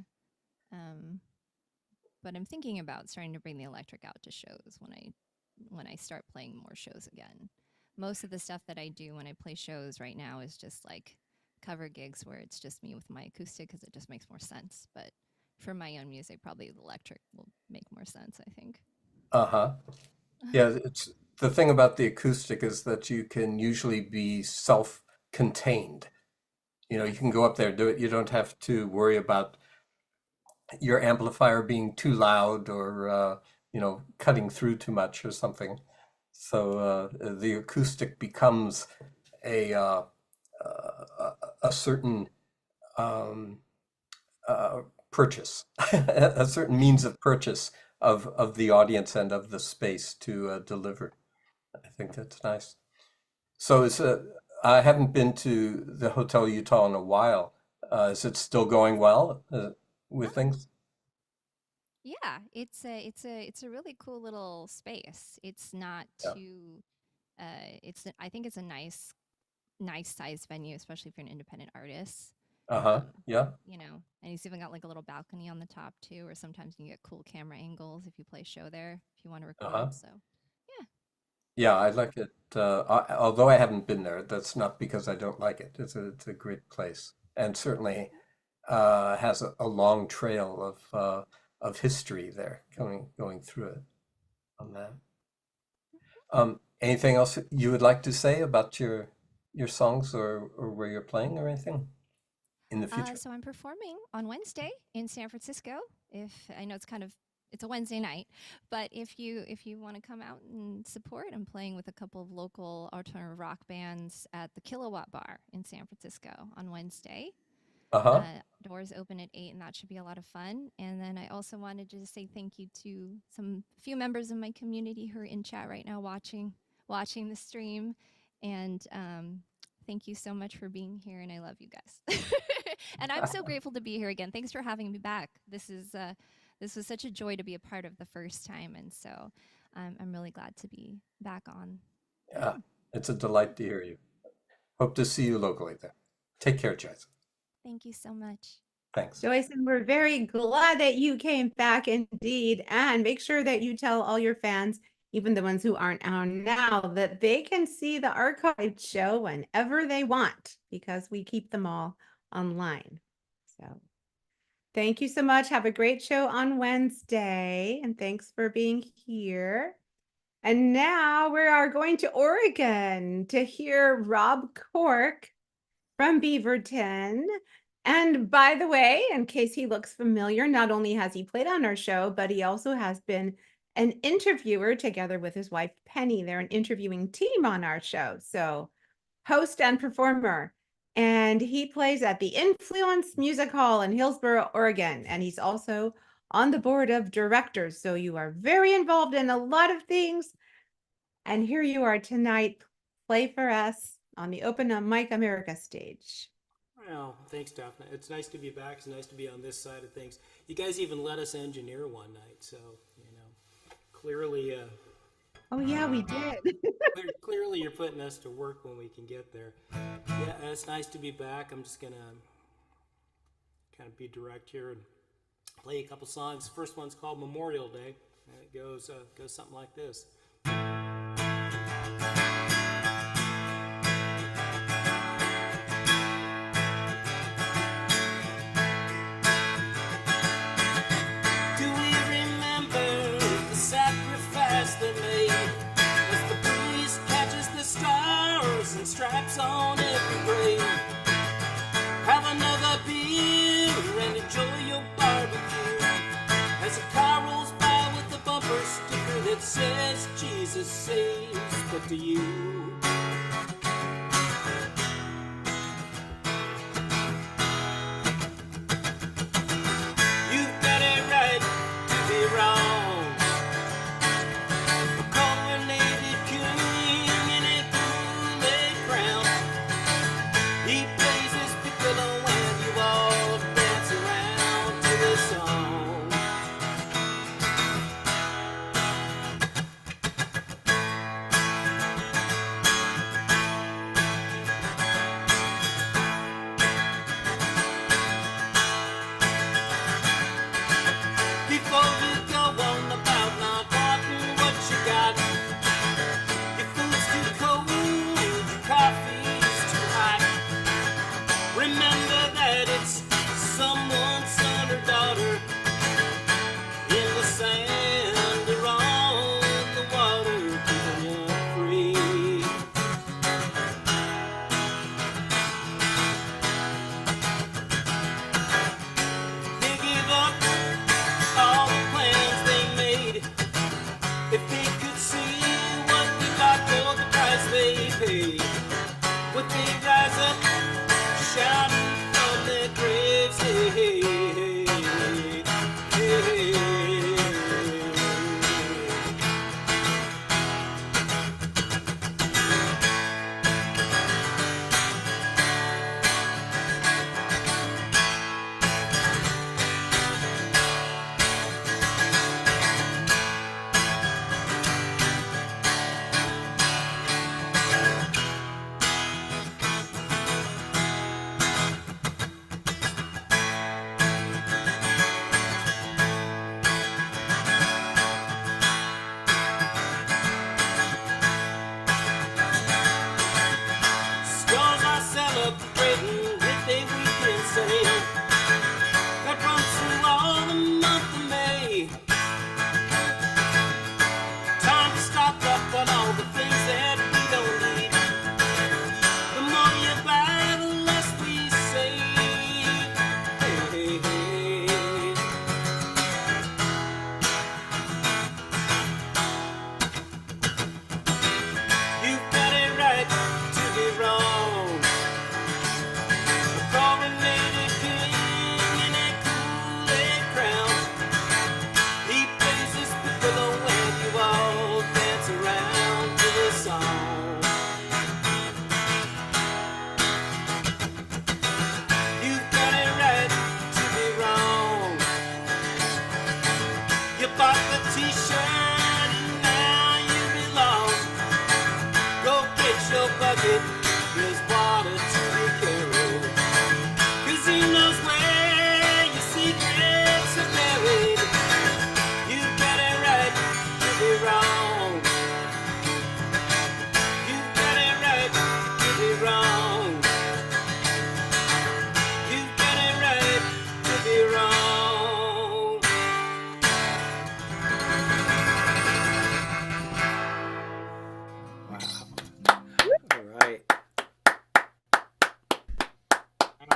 But I'm thinking about starting to bring the electric out to shows when I start playing more shows again. Most of the stuff that I do when I play shows right now is just like cover gigs where it's just me with my acoustic because it just makes more sense. But for my own music, probably the electric will make more sense, I think. Uh-huh. Yeah, it's the thing about the acoustic is that you can usually be self-contained. You know, you can go up there, do it. You don't have to worry about your amplifier being too loud or cutting through too much or something. So the acoustic becomes a certain purchase, a certain means of purchase of the audience and of the space to deliver. I think that's nice. So I haven't been to the Hotel Utah in a while. Is it still going well with things? Yeah, it's a really cool little space. It's not too I think it's a nice sized venue, especially if you're an independent artist. Yeah. And he's even got like a little balcony on the top too, or sometimes you can get cool camera angles if you play show there, if you want to record. So Yeah, I like it. Although I haven't been there, that's not because I don't like it. It's a great place, and certainly has a long trail of history there going through it on that. Anything else you would like to say about your songs or where you're playing or anything in the future? So I'm performing on Wednesday in San Francisco. If I know it's a Wednesday night, but if you want to come out and support, I'm playing with a couple of local alternative rock bands at the Kilowatt Bar in San Francisco on Wednesday. Doors open at 8, and that should be a lot of fun. And then I also wanted to say thank you to few members of my community who are in chat right now watching the stream. And thank you so much for being here, and I love you guys. And I'm so grateful to be here again. Thanks for having me back. This was such a joy to be a part of the first time, and so I'm really glad to be back on. Yeah, it's a delight to hear you. Hope to see you locally there. Take care, Joyce. Thank you so much. Thanks. Joyce, and we're very glad that you came back indeed. And make sure that you tell all your fans, even the ones who aren't on now, that they can see the archived show whenever they want, because we keep them all online. So thank you so much. Have a great show on Wednesday. And thanks for being here. And now we are going to Oregon to hear Rob Cork from Beaverton. And by the way, in case he looks familiar, not only has he played on our show, but he also has been an interviewer together with his wife, Penny. They're an interviewing team on our show. So host and performer. And he plays at the Influence Music Hall in Hillsboro, Oregon. And he's also on the board of directors. So you are very involved in a lot of things. And here you are tonight. Play for us on the Open Mic America stage. Well, thanks, Daphne. It's nice to be back. It's nice to be on this side of things. You guys even let us engineer one night, so, clearly... Oh, yeah, we did. Clearly you're putting us to work when we can get there. Yeah, it's nice to be back. I'm just going to kind of be direct here and play a couple songs. First one's called Memorial Day, and it goes something like this. Stripes on every grave. Have another beer and enjoy your barbecue as a car rolls by with a bumper sticker that says Jesus saves, but to you you've got a right to be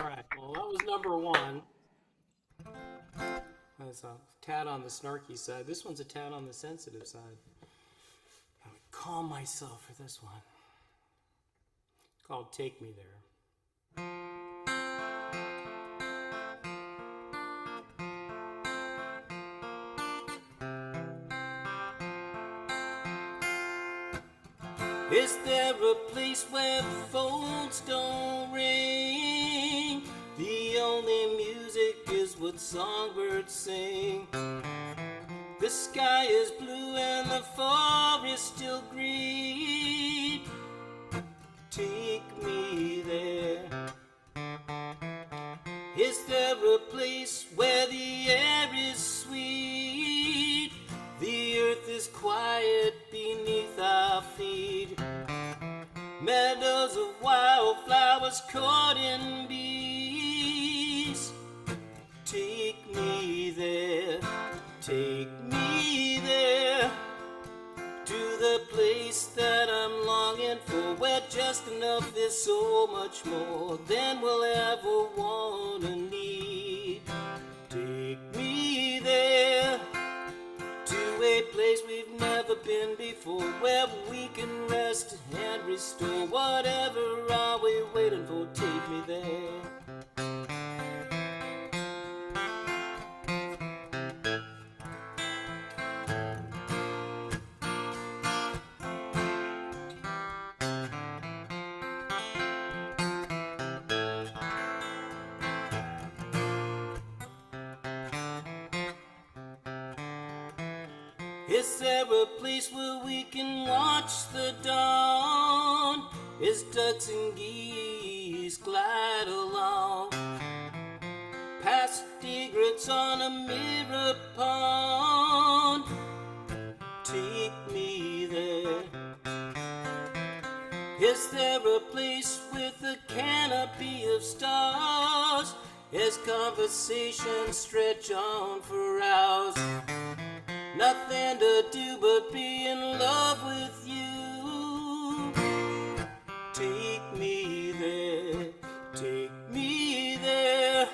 right. Well, that was number one. That's a tad on the snarky side. This one's a tad on the sensitive side. I would calm myself for this one. It's called Take Me There. Is there a place where phones don't ring? The only music is what songbirds sing. The sky is blue and the forest still green. Take me there. Is there a place where the air is sweet? The earth is quiet beneath our feet. Meadows of wildflowers caught in bees. Take me there, take me there, to the place that I'm longing for, where just enough is so much more than we'll ever want or need. Take me there, to a place we've never been before, where we can rest and restore. Whatever are we waiting for? Take me there. Is there a place where we can watch the dawn as ducks and geese glide along past egrets on a mirror pond? Take me there. Is there a place with a canopy of stars as conversations stretch on for hours? Nothing to do but be in love with you. Take me there, take me there,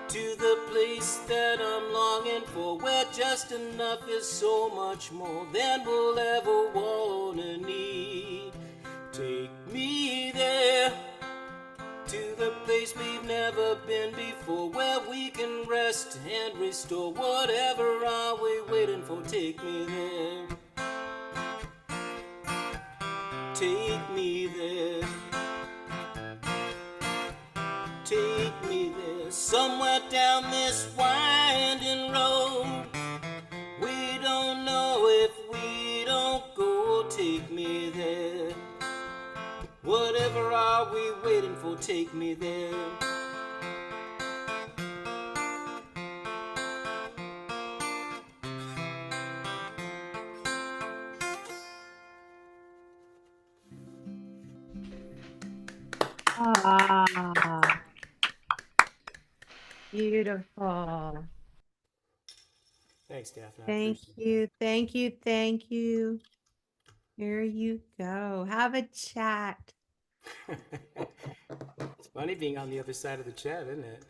to the place that I'm longing for, where just enough is so much more than we'll ever want or need. Take me there, to the place we've never been before, where we can rest and restore. Whatever are we waiting for? Take me there. Take me there. Take me there. Somewhere down this winding road, we don't know if we don't go. Take me there. Whatever are we waiting for? Take me there. Ah, beautiful. Thanks, Daphne. Thank you, thank you, thank you. Here you go. Have a chat. It's funny being on the other side of the chat, isn't it?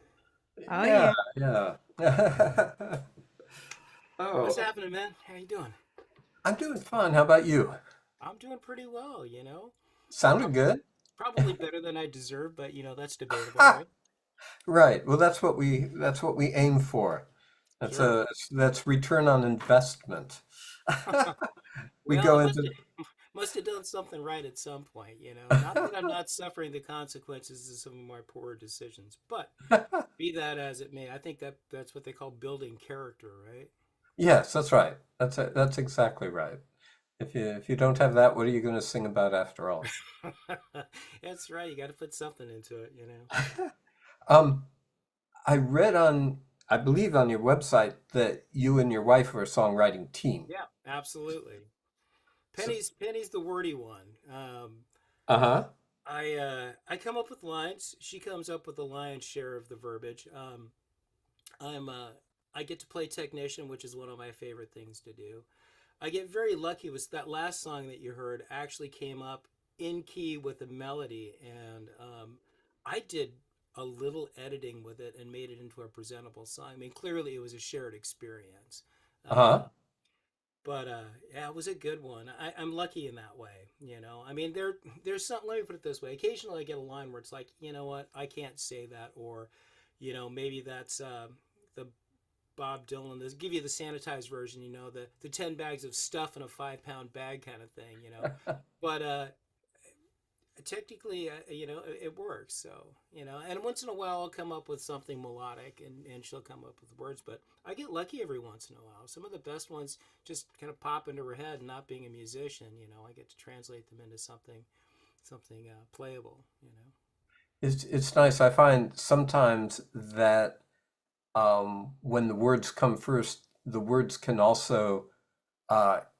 Oh yeah. Yeah. What's Oh, happening, man? How you doing? I'm doing fine. How about you? I'm doing pretty well, you know. Sounded good. Probably better than I deserve, but you know, that's debatable, right? Right. Well, that's what we aim for. Sure. That's return on investment. We Well, go I into must have done something right at some point, you know. Not that I'm not suffering the consequences of some of my poor decisions, but be that as it may, I think that's what they call building character, right? Yes, that's right. That's exactly right. If you don't have that, what are you going to sing about after all? That's right. You got to put something into it, you know. Um, I read I believe on your website that you and your wife are a songwriting team. Yeah, absolutely. So, Penny's the wordy one. uh-huh. I come up with lines. She comes up with the lion's share of the verbiage. I get to play technician, which is one of my favorite things to do. I get very lucky with that last song that you heard actually came up in key with a melody, and I did a little editing with it and made it into a presentable song. I mean, clearly it was a shared experience. Uh-huh. But yeah, it was a good one. I'm lucky in that way, you know. I mean, there's something. Let me put it this way: occasionally, I get a line where it's like, you know what, I can't say that, or, you know, maybe that's the Bob Dylan. This give you the sanitized version, you know, the 10 bags of stuff in a 5-pound bag kind of thing, you know. But technically, you know, it works. So, you know, and once in a while I'll come up with something melodic and she'll come up with words, but I get lucky every once in a while. Some of the best ones just kind of pop into her head, and not being a musician, you know, I get to translate them into something playable, you know. It's nice. I find sometimes that when the words come first, the words can also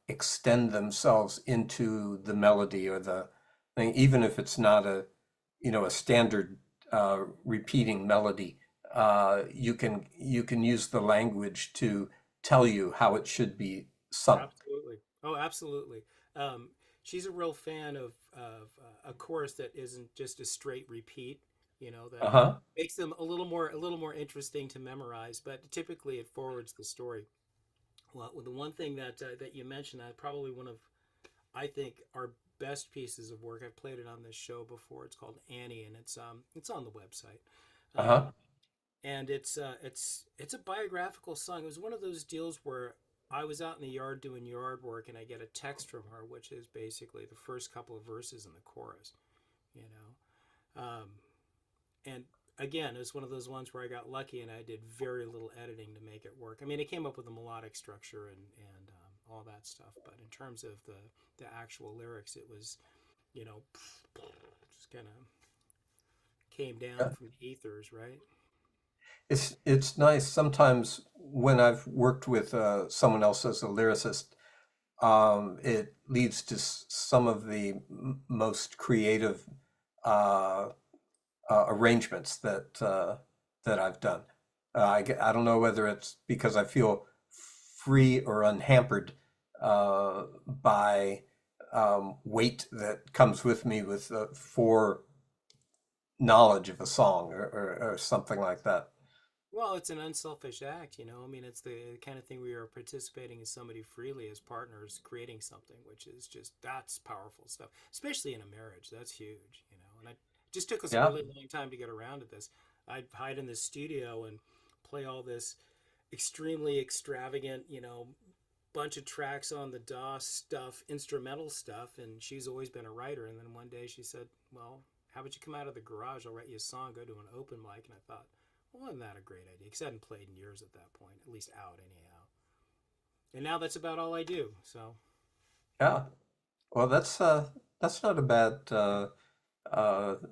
extend themselves into the melody or the thing, even if it's not a, you know, a standard repeating melody. You can use the language to tell you how it should be sung. Absolutely. Oh, absolutely. She's a real fan of a chorus that isn't just a straight repeat, you know, that Uh-huh. makes them a little more interesting to memorize, but typically it forwards the story. Well, the one thing that you mentioned, probably one of, I think, our best pieces of work. I've played it on this show before. It's called Annie, and it's on the website. Uh-huh. And it's a biographical song. It was one of those deals where I was out in the yard doing yard work, and I get a text from her, which is basically the first couple of verses in the chorus, you know. And again, it was one of those ones where I got lucky, and I did very little editing to make it work. I mean, it came up with a melodic structure and all that stuff, but in terms of the actual lyrics, it was, you know, just kind of came down from the ethers, right? It's nice sometimes when I've worked with someone else as a lyricist. It leads to some of the most creative arrangements that I've done. I don't know whether it's because I feel free or unhampered by weight that comes with me with foreknowledge of a song or something like that. Well, it's an unselfish act, you know. I mean, it's the kind of thing where you're participating in somebody freely as partners, creating something, which is just, that's powerful stuff, especially in a marriage. That's huge, you know. And it just took us a Yeah. really long time to get around to this. I'd hide in the studio and play all this extremely extravagant, you know, bunch of tracks on the DOS stuff, instrumental stuff. And she's always been a writer. And then one day she said, well, how about you come out of the garage? I'll write you a song, go to an open mic. And I thought, well, wasn't that a great idea? Because I hadn't played in years at that point, at least out anyhow. And now that's about all I do. So Yeah. Well, that's not a bad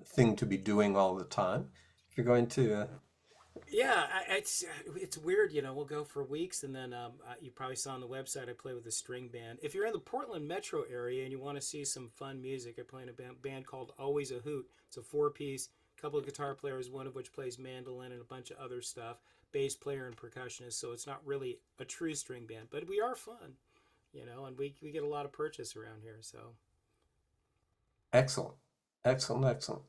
thing to be doing all the time. If you're going to yeah, it's weird, you know. We'll go for weeks, and then you probably saw on the website I play with a string band. If you're in the Portland metro area and you want to see some fun music, I play in a band called Always a Hoot. It's a 4-piece, couple of guitar players, one of which plays mandolin and a bunch of other stuff, bass player and percussionist. So it's not really a true string band, but we are fun, you know, and we get a lot of purchase around here. So excellent, excellent.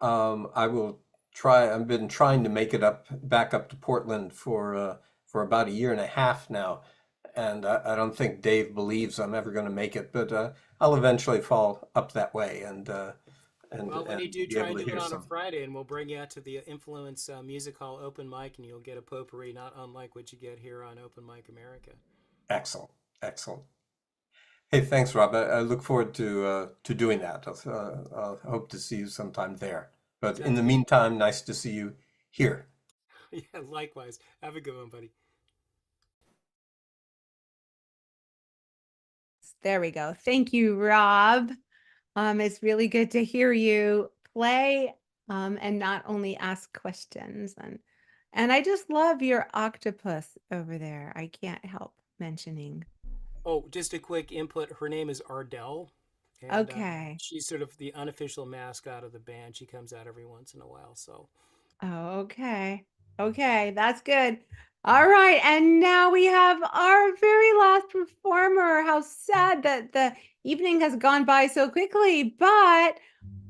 I will try. I've been trying to make it back up to Portland for about a year and a half now, and I don't think Dave believes I'm ever going to make it, but I'll eventually fall up that way well, when you do be try able and to do it hear on a some. Friday, and we'll bring you out to the Influence Music Hall open mic, and you'll get a potpourri not unlike what you get here on Open Mic America. Excellent. Hey, thanks, Rob. I look forward to doing that. I'll hope to see you sometime there. But in the meantime, nice to see you here. Yeah, likewise. Have a good one, buddy. There we go. Thank you, Rob. It's really good to hear you play and not only ask questions. And I just love your octopus over there. I can't help mentioning. Oh, just a quick input. Her name is Ardell, and Okay. she's sort of the unofficial mascot of the band. She comes out every once in a while. So Oh, okay. Okay, that's good. All right, and now we have our very last performer. How sad that the evening has gone by so quickly, but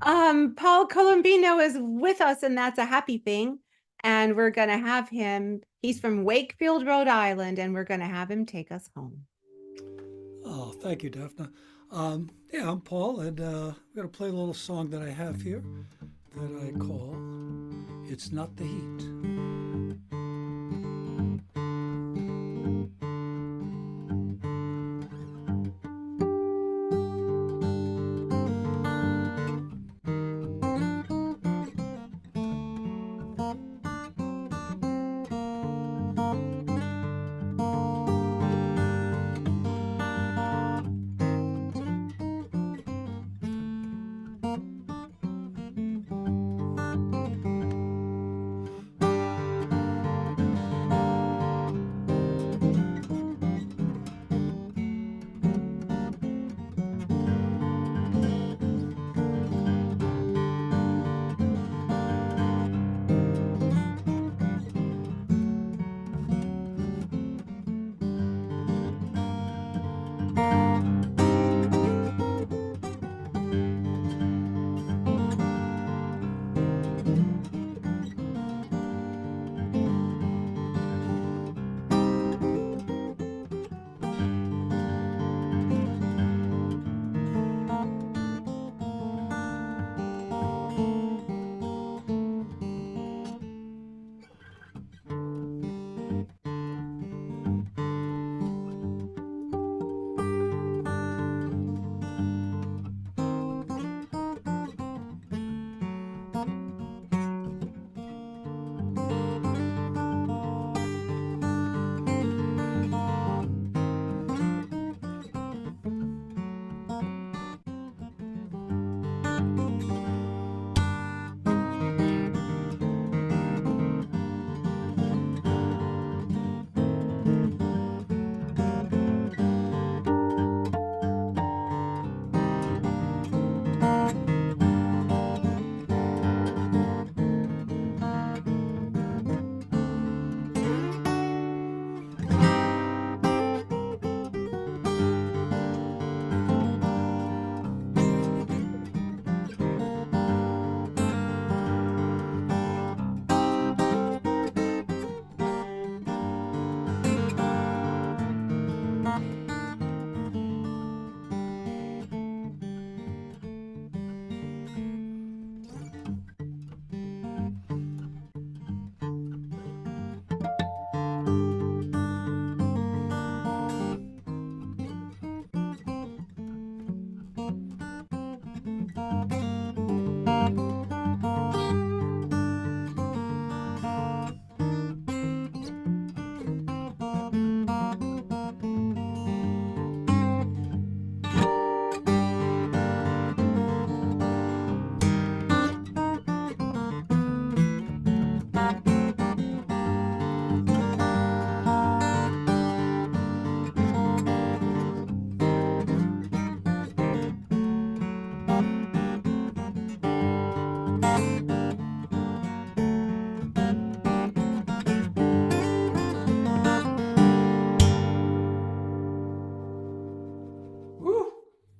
Paul Colombino is with us, and that's a happy thing. And we're gonna have him, he's from Wakefield, Rhode Island, and we're gonna have him take us home. Oh, thank you, Daphne. Yeah, I'm Paul, and I'm going to play a little song that I have here that I call It's Not the Heat.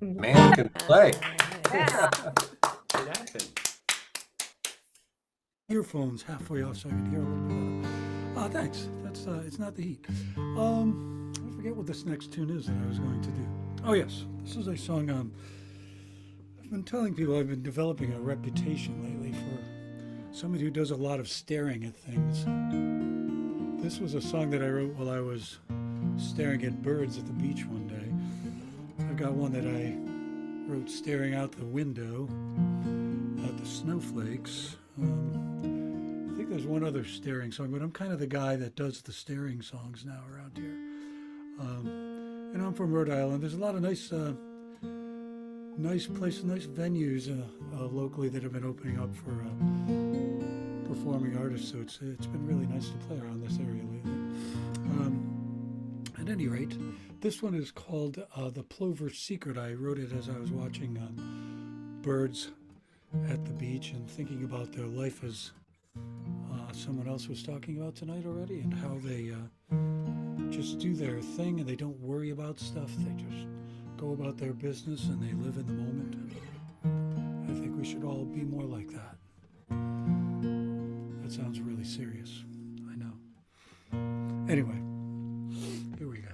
Man can play. Yeah. It happened. Earphones halfway off so I can hear a little bit better. Thanks. That's It's Not the Heat. I forget what this next tune is that I was going to do. Oh yes, this is a song. I've been telling people I've been developing a reputation lately for somebody who does a lot of staring at things. This was a song that I wrote while I was staring at birds at the beach one day. I've got one that I wrote staring out the window at the snowflakes. I think there's one other staring song, but I'm kind of the guy that does the staring songs now around here. And I'm from Rhode Island. There's a lot of nice places, nice venues locally that have been opening up for performing artists. So it's been really nice to play around this area lately. At any rate, this one is called The Plover's Secret. I wrote it as I was watching birds at the beach and thinking about their life as someone else was talking about tonight already, and how they just do their thing and they don't worry about stuff. They just go about their business and they live in the moment. And I think we should all be more like that. That sounds really serious. I know. Anyway, here we go.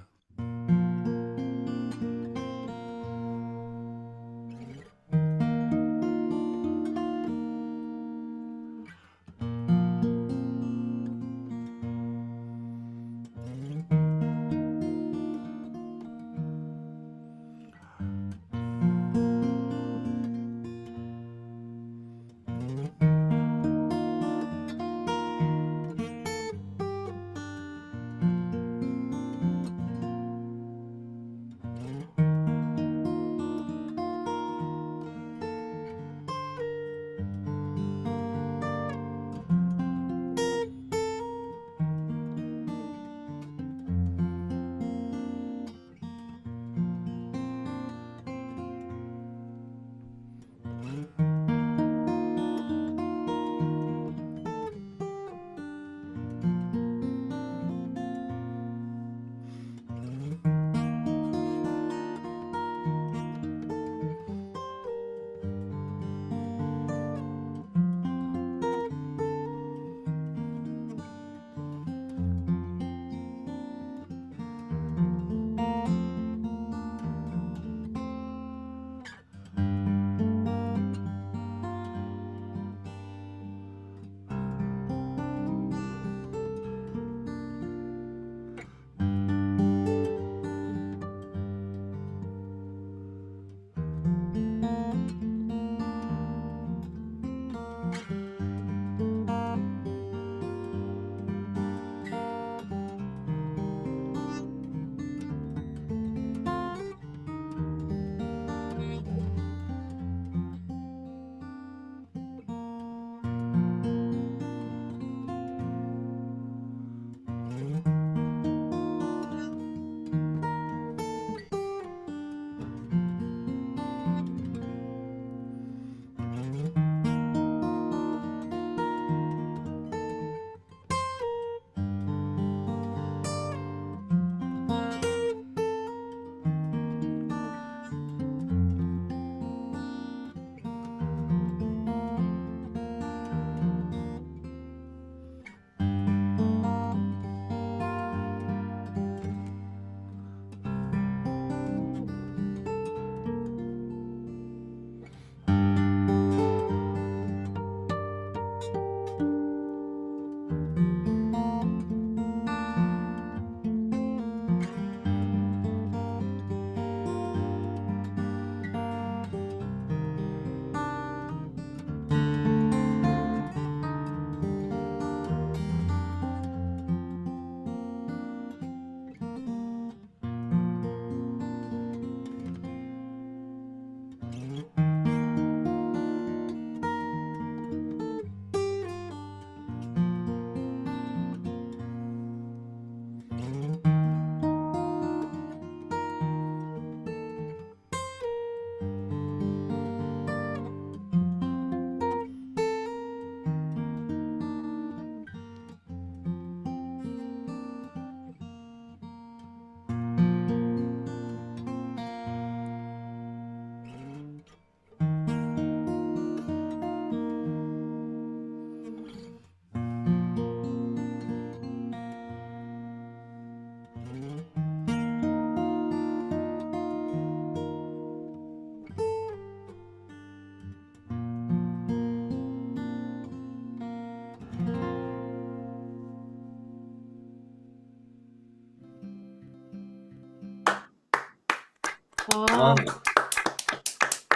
Oh, Wonderful.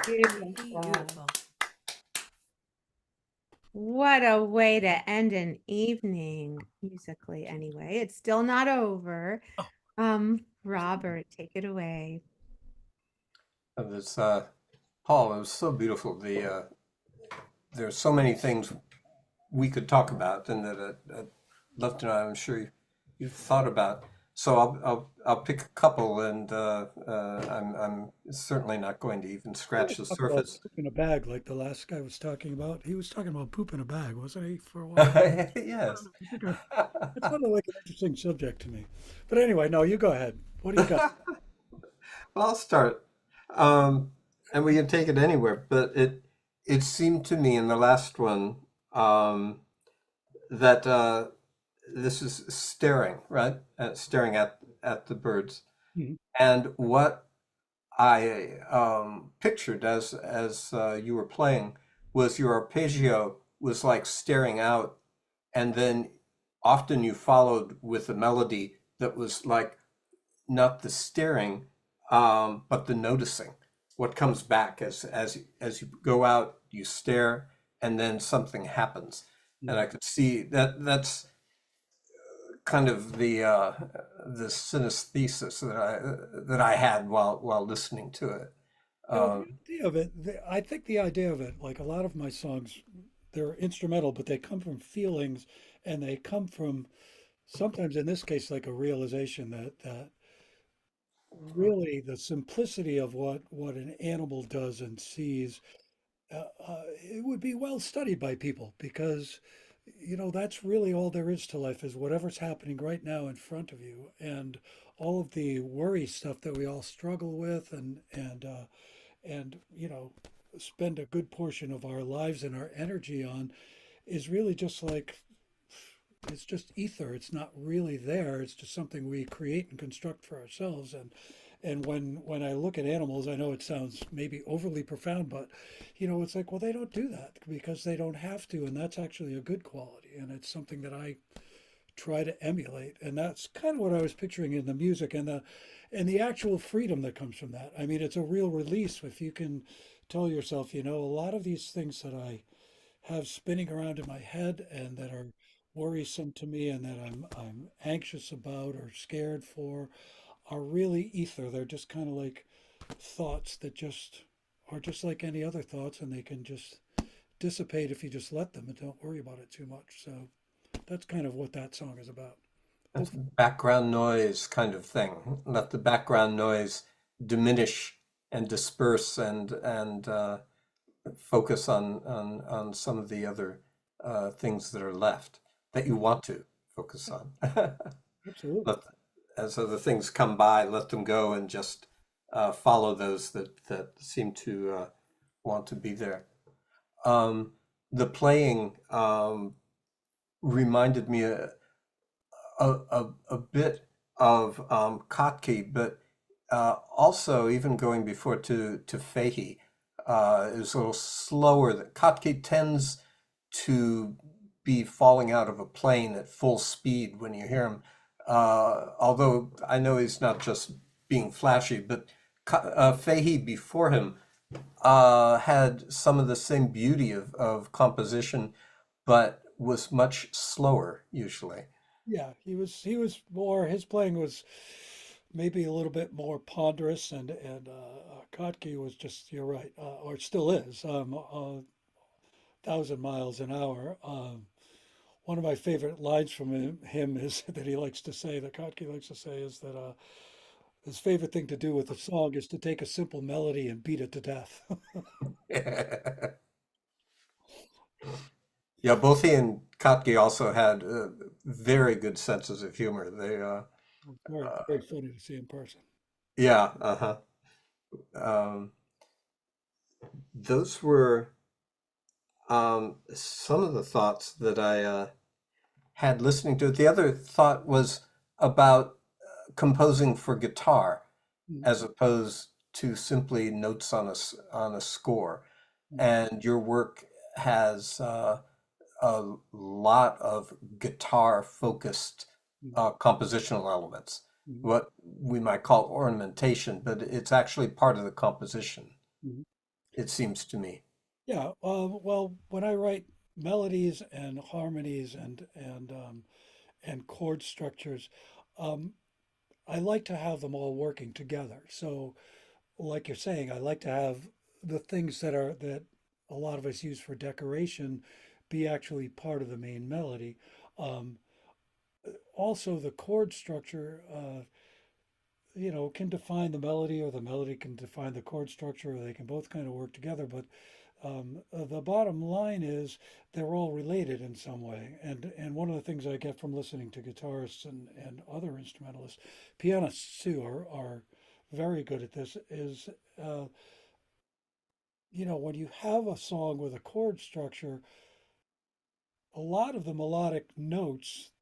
beautiful. Beautiful. What a way to end an evening, musically anyway. It's still not over. Robert, take it away. This Paul, it was so beautiful. There's so many things we could talk about, and that Left and I, I'm sure you've thought about So I'll pick a couple, and I'm certainly not going to even scratch the Talk about surface. poop in a bag, like the last guy was talking about. He was talking about poop in a bag, wasn't he, for a while? Yes. I think it sounded like an interesting subject to me. But anyway, no, you go ahead. What do you got? Well, I'll start, um, and we can take it anywhere. But it seemed to me in the last one that this is staring, right? Staring at the birds, Mhm. and what I pictured as you were playing was your arpeggio was like staring out, and then often you followed with a melody that was like not the staring, but the noticing. What comes back as you go out, you stare, and then something happens. And I could see that that's kind of the synesthesis that I had while listening to it. Yeah, the Um, idea of it, I think the idea of it, like a lot of my songs, they're instrumental, but they come from feelings and they come from sometimes in this case like a realization that really the simplicity of what an animal does and sees, it would be well studied by people because that's really all there is to life is whatever's happening right now in front of you, and all of the worry stuff that we all struggle with and spend a good portion of our lives and our energy on is really just like it's just ether. It's not really there. It's just something we create and construct for ourselves. And when I look at animals, I know it sounds maybe overly profound, but it's like, well, they don't do that because they don't have to, and that's actually a good quality, and it's something that I try to emulate. And that's kind of what I was picturing in the music and the actual freedom that comes from that. I mean, it's a real release if you can tell yourself, a lot of these things that I have spinning around in my head and that are worrisome to me and that I'm anxious about or scared for are really ether. They're just kind of like thoughts that just are just like any other thoughts, and they can just dissipate if you just let them and don't worry about it too much. So that's kind of what that song is about. that's background noise kind of thing. Let the background noise diminish and disperse and focus on some of the other things that are left that you want to focus on. Absolutely. Let, as other things come by, let them go and just follow those that seem to want to be there. Um, the playing reminded me a bit of Kotke, but also even going before to Fahey, is a little slower. That Kotke tends to be falling out of a plane at full speed when you hear him. Although I know he's not just being flashy, but Fahey before him had some of the same beauty of composition, but was much slower usually. Yeah, he was more his playing was maybe a little bit more ponderous and Kotke was just you're right or still is 1,000 miles an hour. One of my favorite lines from him is that he likes to say that Kotke likes to say is that his favorite thing to do with a song is to take a simple melody and beat it to death. Yeah, both he and Kotke also had very good senses of humor. Very very funny to see in person. Yeah, uh-huh. Um, those were some of the thoughts that I had listening to it. The other thought was about composing for guitar Mm, as opposed to simply notes on a score. mm, And your work has a lot of guitar focused mm, compositional elements, mm, what we might call ornamentation, but it's actually part of the composition, mm. it seems to me. Yeah, well, when I write melodies and harmonies and chord structures, um, I like to have them all working together. So, like you're saying, I like to have the things that a lot of us use for decoration be actually part of the main melody. Um, also the chord structure, can define the melody, or the melody can define the chord structure, or they can both kind of work together. But the bottom line is they're all related in some way. And one of the things I get from listening to guitarists and other instrumentalists, pianists too, are very good at this, is when you have a song with a chord structure, a lot of the melodic notes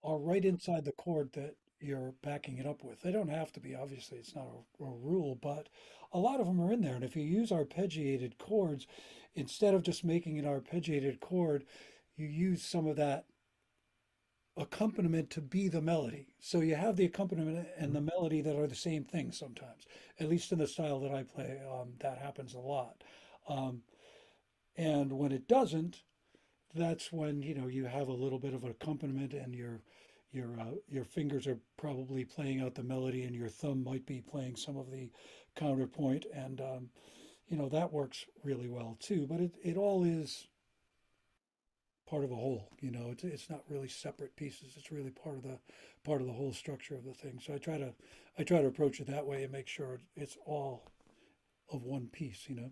are right inside the chord that you're backing it up with. They don't have to be, obviously, it's not a rule, but a lot of them are in there. And if you use arpeggiated chords, instead of just making an arpeggiated chord, you use some of that accompaniment to be the melody. So you have the accompaniment and the melody that are the same thing sometimes. At least in the style that I play, that happens a lot. And when it doesn't, that's when you have a little bit of an accompaniment, and your fingers are probably playing out the melody, and your thumb might be playing some of the counterpoint, and that works really well too. But it all is part of a whole. It's not really separate pieces. It's really part of the whole structure of the thing. So I try to approach it that way and make sure it's all of one piece. A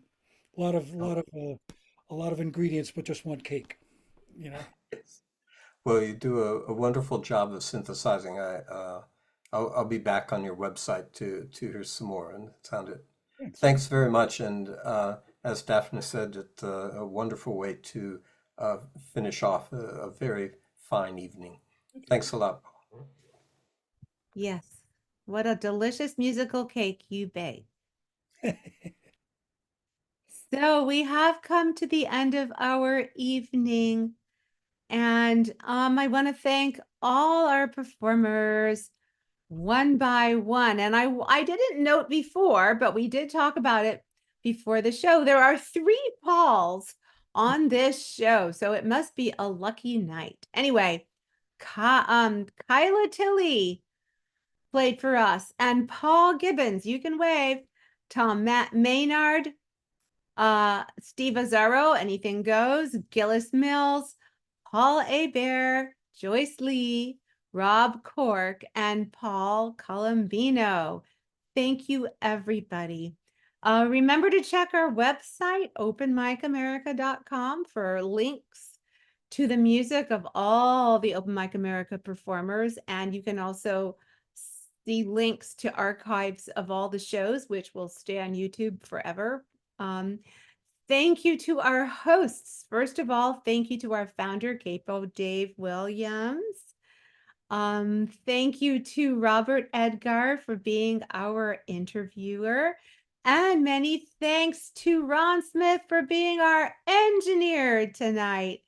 lot of ingredients, but just one cake. Yes. Well, you do a wonderful job of synthesizing. I'll be back on your website to hear some more, and it sounded. Thanks very much. And as Daphne said, it's a wonderful way to finish off a very fine evening. Thanks a lot, Paul. Yes. What a delicious musical cake you bake. So we have come to the end of our evening, and I want to thank all our performers one by one. And I didn't note before, but we did talk about it before the show. There are 3 Pauls on this show, so it must be a lucky night. Anyway, Kyla Tilley played for us, and Paul Gibbons, you can wave, Tom Maynard, Steve Azzaro, Anything Goes, Gillis Mills, Paul Hebert, Joyce Lee, Rob Cork, and Paul Colombino. Thank you, everybody. Remember to check our website, openmicamerica.com, for links to the music of all the Open Mic America performers. And you can also see links to archives of all the shows, which will stay on YouTube forever. Thank you to our hosts. First of all, thank you to our founder, Capo Dave Williams. Thank you to Robert Edgar for being our interviewer. And many thanks to Ron Smith for being our engineer tonight.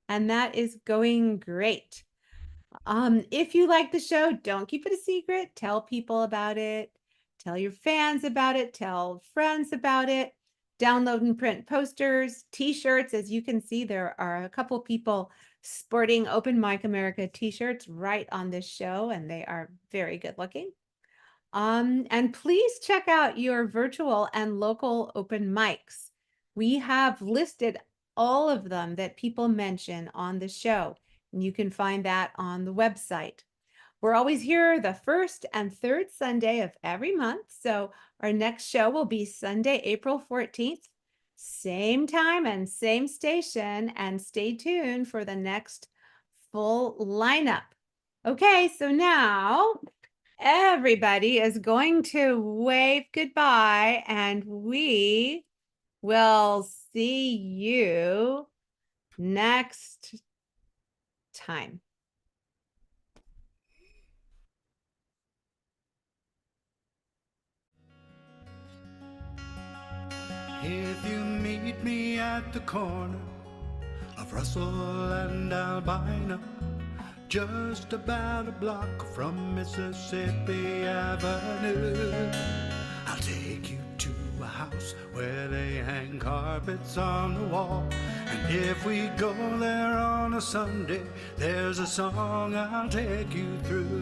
And that is going great. If you like the show, don't keep it a secret. Tell people about it. Tell your fans about it. Tell friends about it. Download and print posters, t-shirts. As you can see, there are a couple people sporting Open Mic America t-shirts right on this show, and they are very good looking. And please check out your virtual and local open mics. We have listed all of them that people mention on the show, and you can find that on the website. We're always here the first and third Sunday of every month. So our next show will be Sunday, April 14th, same time and same station. And stay tuned for the next full lineup. Okay, so now everybody is going to wave goodbye, and we will see you next time. If you meet me at the corner of Russell and Albina, just about a block from Mississippi Avenue, I'll take you to a house where they hang carpets on the wall. And if we go there on a Sunday, there's a song I'll take you through.